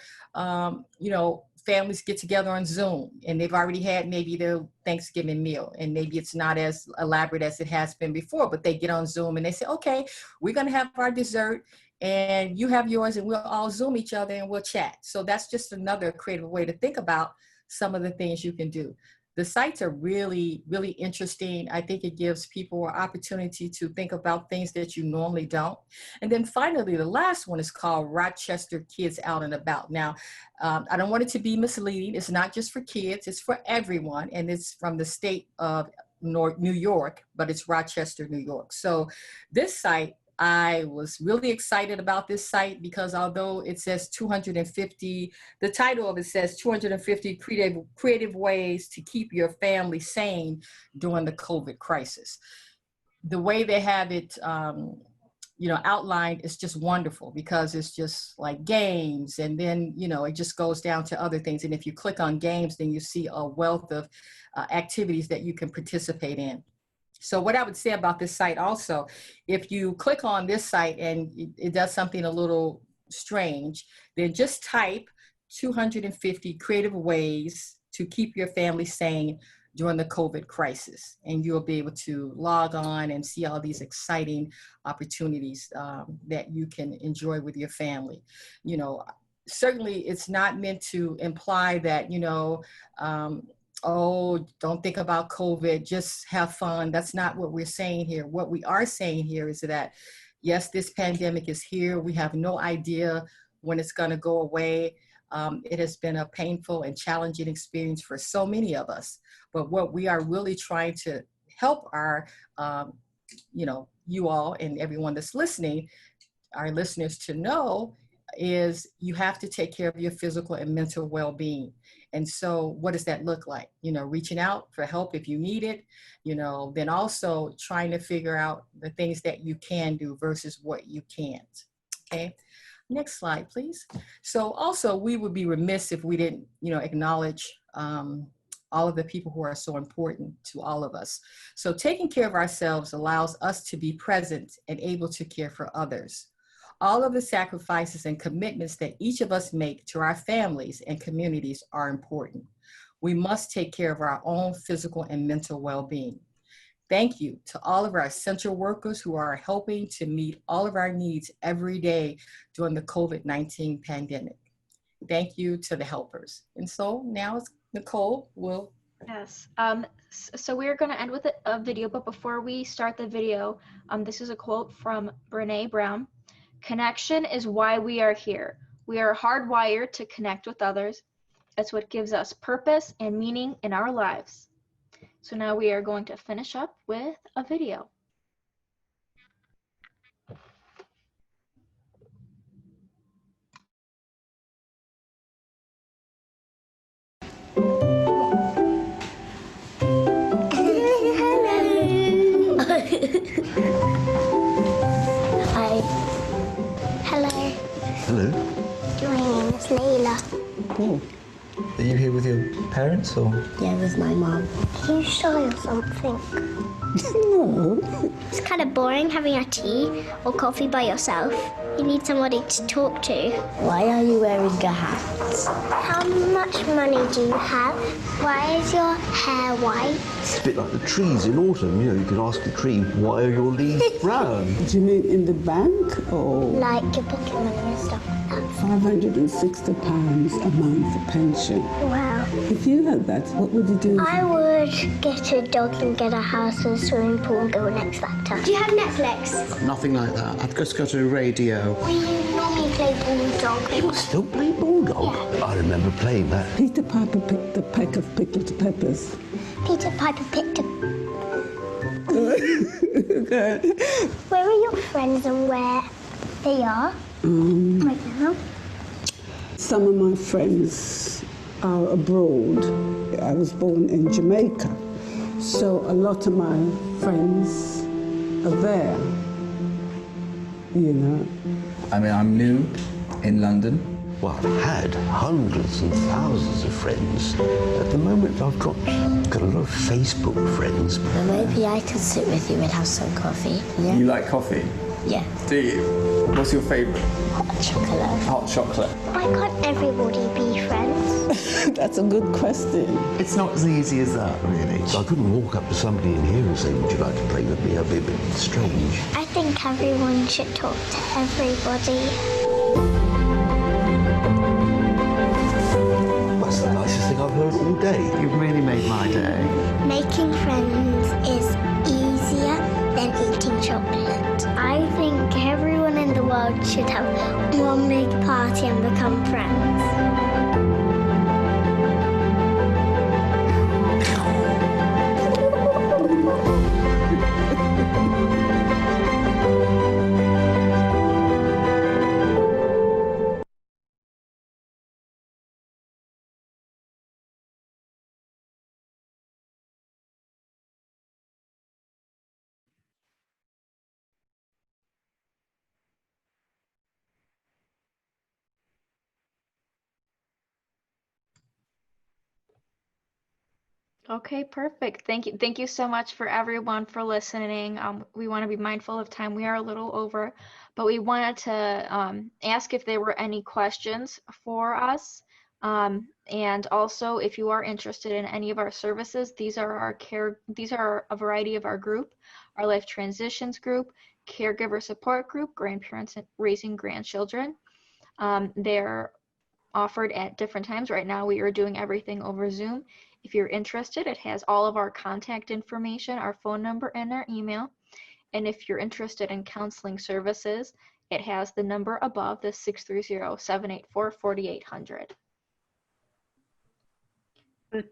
families get together on Zoom and they've already had maybe their Thanksgiving meal, and maybe it's not as elaborate as it has been before, but they get on Zoom and they say, okay, we're going to have our dessert and you have yours and we'll all Zoom each other and we'll chat. So that's just another creative way to think about some of the things you can do. The sites are really, really interesting. I think it gives people an opportunity to think about things that you normally don't. And then finally, the last one is called Rochester Kids Out and About. Now, I don't want it to be misleading. It's not just for kids, it's for everyone. And it's from the state of New York, but it's Rochester, New York. So this site, I was really excited about this site because although it says 250, the title of it says 250 creative ways to keep your family sane during the COVID crisis. The way they have it, outlined is just wonderful because it's just like games, and then, it just goes down to other things. And if you click on games, then you see a wealth of activities that you can participate in. So what I would say about this site also, if you click on this site and it does something a little strange, then just type 250 creative ways to keep your family sane during the COVID crisis. And you'll be able to log on and see all these exciting opportunities that you can enjoy with your family. You know, certainly it's not meant to imply that, you know, oh, don't think about COVID, just have fun. That's not what we're saying here. What we are saying here is that, yes, this pandemic is here. We have no idea when it's going to go away. It has been a painful and challenging experience for so many of us. But what we are really trying to help our, you know, you all and everyone that's listening, our listeners to know is you have to take care of your physical and mental well-being. And so what does that look like? You know, reaching out for help if you need it, you know, then also trying to figure out the things that you can do versus what you can't. Okay. Next slide, please. So also we would be remiss if we didn't, you know, acknowledge all of the people who are so important to all of us. So taking care of ourselves allows us to be present and able to care for others. All of the sacrifices and commitments that each of us make to our families and communities are important. We must take care of our own physical and mental well-being. Thank you to all of our essential workers who are helping to meet all of our needs every day during the COVID-19 pandemic. Thank you to the helpers. And so now it's Nicole will. Yes. So we're going to end with a video, but before we start the video, this is a quote from Brene Brown. Connection is why we are here. We are hardwired to connect with others. It's what gives us purpose and meaning in our lives. So now we are going to finish up with a video. Hi. Hello. Hello. My name is Layla. Oh. Are you here with your parents or? Yeah, with my mum. Are you shy or something? No. It's kind of boring having a tea or coffee by yourself. You need somebody to talk to. Why are you wearing a hat? How much money do you have? Why is your hair white? It's a bit like the trees in autumn. You know, you can ask a tree, why are your leaves brown? Do you mean in the bank or? Like your pocket money and stuff like that. £560 a month pension. Wow. If you had that, what would you do? I would get a dog and get a house and a swimming pool and go on X Factor. Do you have Netflix? Nothing like that. I've just got a radio. We normally play Bulldog. You still play Bulldog? Yeah. I remember playing that. Peter Piper picked a peck of pickled peppers. Peter Piper picked a... Good. Where are your friends and where they are right now? Some of my friends are abroad. I was born in Jamaica, so a lot of my friends are there, you know. I mean, I'm new in London. Well, I've had hundreds and thousands of friends. At the moment, I've got a lot of Facebook friends. Well, maybe I could sit with you and have some coffee. Yeah? You like coffee? Yeah. Do you? What's your favourite? Hot chocolate. Hot chocolate. Why can't everybody be friends? That's a good question. It's not as easy as that, really. So I couldn't walk up to somebody in here and say, would you like to play with me? That'd be a bit strange. I think everyone should talk to everybody. That's the nicest thing I've heard all day. You've really made my day. Making friends is easier than eating chocolate. I think everyone in the world should have one big party and become friends. Okay, perfect. Thank you so much for everyone for listening. We want to be mindful of time. We are a little over, but we wanted to ask if there were any questions for us And also, if you are interested in any of our services, these are a variety of our group, our life transitions group, caregiver support group, grandparents raising grandchildren. They're offered at different times. Right now, we are doing everything over Zoom. If you're interested, it has all of our contact information, our phone number, and our email. And if you're interested in counseling services, it has the number above, the 630-784-4800.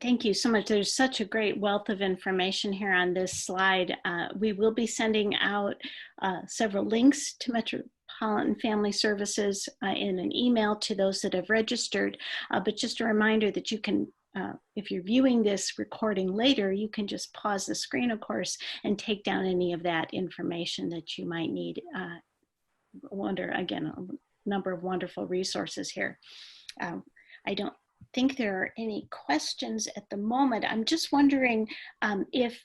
Thank you so much. There's such a great wealth of information here on this slide. We will be sending out several links to Metropolitan Family Services in an email to those that have registered. But just a reminder that you can, if you're viewing this recording later, you can just pause the screen, of course, and take down any of that information that you might need. Again, a number of wonderful resources here. I don't think there are any questions at the moment. I'm just wondering if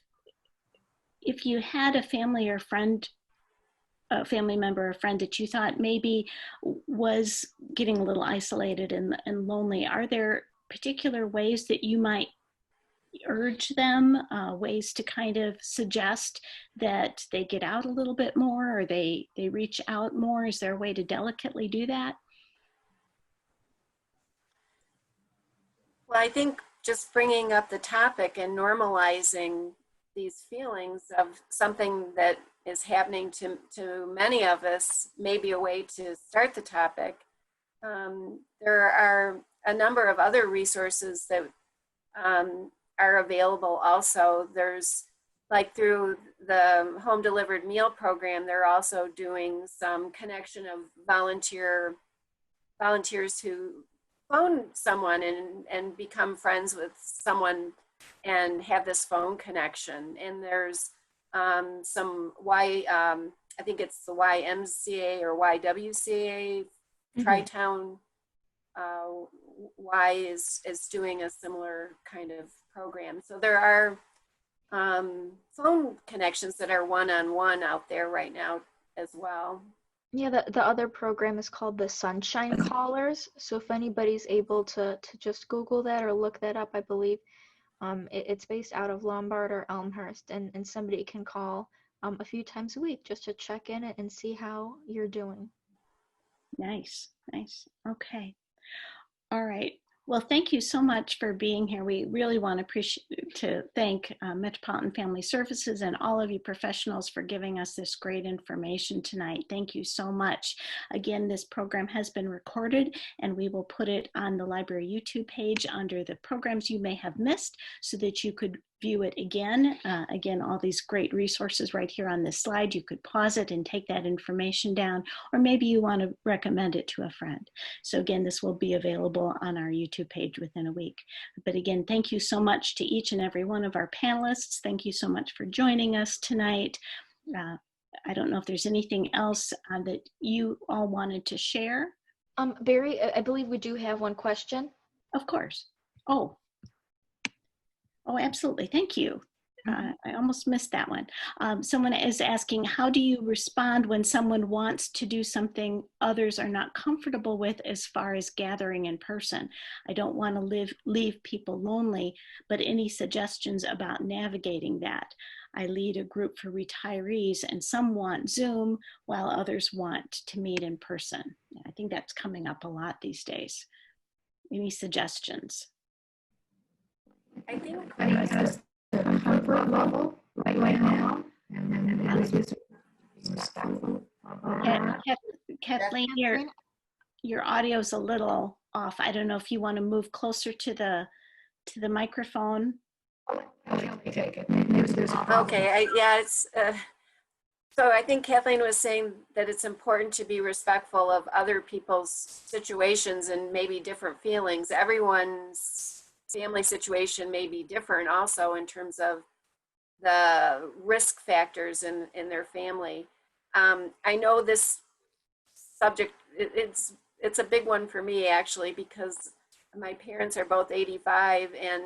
you had a family or friend, a family member or friend that you thought maybe was getting a little isolated and lonely, are there particular ways that you might urge them, ways to kind of suggest that they get out a little bit more or they reach out more? Is there a way to delicately do that? Well, I think just bringing up the topic and normalizing these feelings of something that is happening to many of us may be a way to start the topic. There are a number of other resources that are available also. There's, like, through the home delivered meal program, they're also doing some connection of volunteers who phone someone and become friends with someone and have this phone connection. And there's some I think it's the YMCA or YWCA, Tri-Town Y is doing a similar kind of program. So there are phone connections that are one-on-one out there right now as well. Yeah, the other program is called the Sunshine Callers. So if anybody's able to just Google that or look that up, I believe it's based out of Lombard or Elmhurst, and somebody can call a few times a week just to check in and see how you're doing. Nice. Okay. All right. Well, thank you so much for being here. We really want to thank Metropolitan Family Services and all of you professionals for giving us this great information tonight. Thank you so much. Again, this program has been recorded and we will put it on the library YouTube page under the programs you may have missed so that you could view it again. Again, all these great resources right here on this slide. You could pause it and take that information down, or maybe you want to recommend it to a friend. So again, this will be available on our YouTube page within a week. But again, thank you so much to each and every one of our panelists. Thank you so much for joining us tonight. I don't know if there's anything else that you all wanted to share. Barry, I believe we do have one question. Of course. Oh, absolutely. Thank you. I almost missed that one. Someone is asking, how do you respond when someone wants to do something others are not comfortable with as far as gathering in person? I don't want to leave people lonely, but any suggestions about navigating that? I lead a group for retirees and some want Zoom while others want to meet in person. I think that's coming up a lot these days. Any suggestions? I think the comfort level right now, and Kathleen, your audio's a little off. I don't know if you want to move closer to the microphone. Take it. Okay, it's so I think Kathleen was saying that it's important to be respectful of other people's situations and maybe different feelings. Everyone's family situation may be different also in terms of the risk factors in their family. I know this subject, it's a big one for me actually, because my parents are both 85 and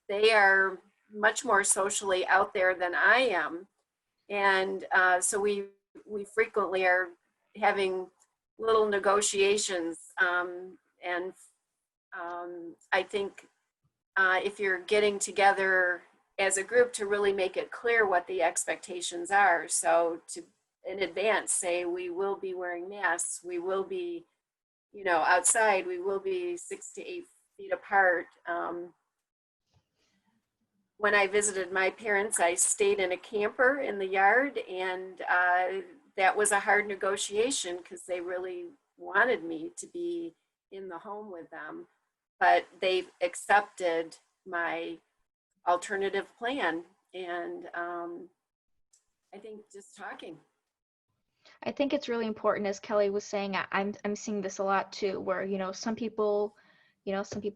they are much more socially out there than I am. And so we frequently are having little negotiations and I think if you're getting together as a group to really make it clear what the expectations are. So to in advance say we will be wearing masks, we will be, outside, we will be 6 to 8 feet apart. When I visited my parents, I stayed in a camper in the yard, and that was a hard negotiation because they really wanted me to be in the home with them, but they accepted my alternative plan. And I think just talking. I think it's really important, as Kelly was saying, I'm seeing this a lot too, where, some people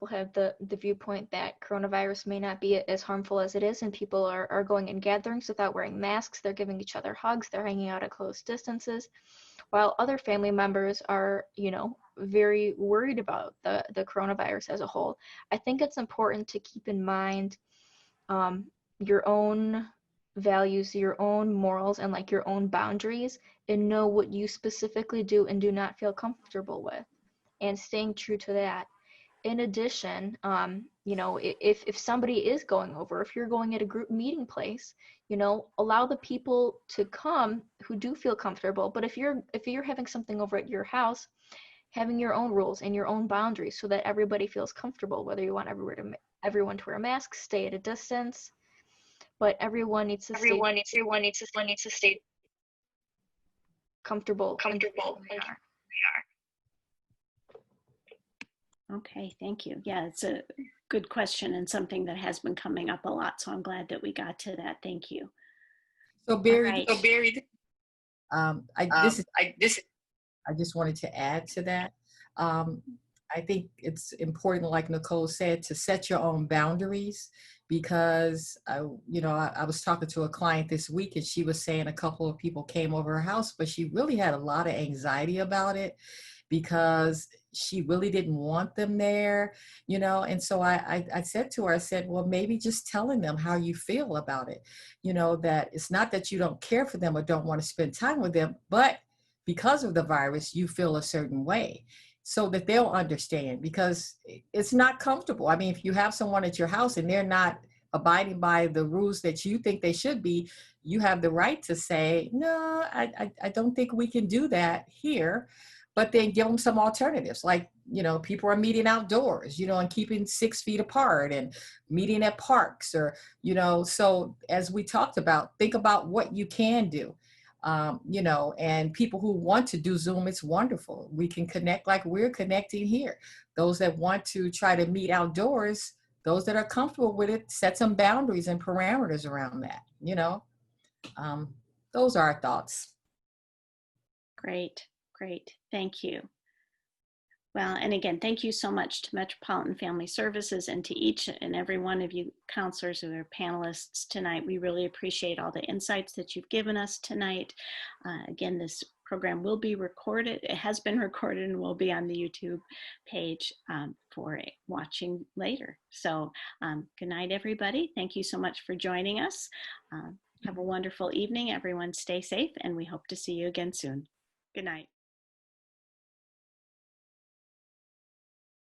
have the viewpoint that coronavirus may not be as harmful as it is, and people are going in gatherings without wearing masks. They're giving each other hugs. They're hanging out at close distances, while other family members are, very worried about the coronavirus as a whole. I think it's important to keep in mind your own values, your own morals, and like your own boundaries, and know what you specifically do and do not feel comfortable with, and staying true to that. In addition, if somebody is going over, if you're going at a group meeting place, allow the people to come who do feel comfortable. But if you're having something over at your house, having your own rules and your own boundaries so that everybody feels comfortable, whether you want everyone to wear masks, stay at a distance, but everyone needs to stay comfortable. Okay, thank you. Yeah, it's a good question and something that has been coming up a lot. So I'm glad that we got to that. Thank you. So Barry, Right. I just wanted to add to that. I think it's important, like Nicole said, to set your own boundaries, because I was talking to a client this week, and she was saying a couple of people came over her house, but she really had a lot of anxiety about it because she really didn't want them there, and so I said to her, I said, well, maybe just telling them how you feel about it, that it's not that you don't care for them or don't want to spend time with them, but because of the virus, you feel a certain way, so that they'll understand, because it's not comfortable. I mean, if you have someone at your house and they're not abiding by the rules that you think they should be, you have the right to say, no, I don't think we can do that here. But then give them some alternatives, like, people are meeting outdoors, and keeping 6 feet apart, and meeting at parks, or, so as we talked about, think about what you can do. And people who want to do Zoom, it's wonderful. We can connect like we're connecting here. Those that want to try to meet outdoors, those that are comfortable with it, set some boundaries and parameters around that, those are our thoughts. Great. Thank you. Well, and again, thank you so much to Metropolitan Family Services and to each and every one of you counselors who are panelists tonight. We really appreciate all the insights that you've given us tonight. Again, this program will be recorded. It has been recorded and will be on the YouTube page for watching later. So good night, everybody. Thank you so much for joining us. Have a wonderful evening. Everyone stay safe, and we hope to see you again soon. Good night.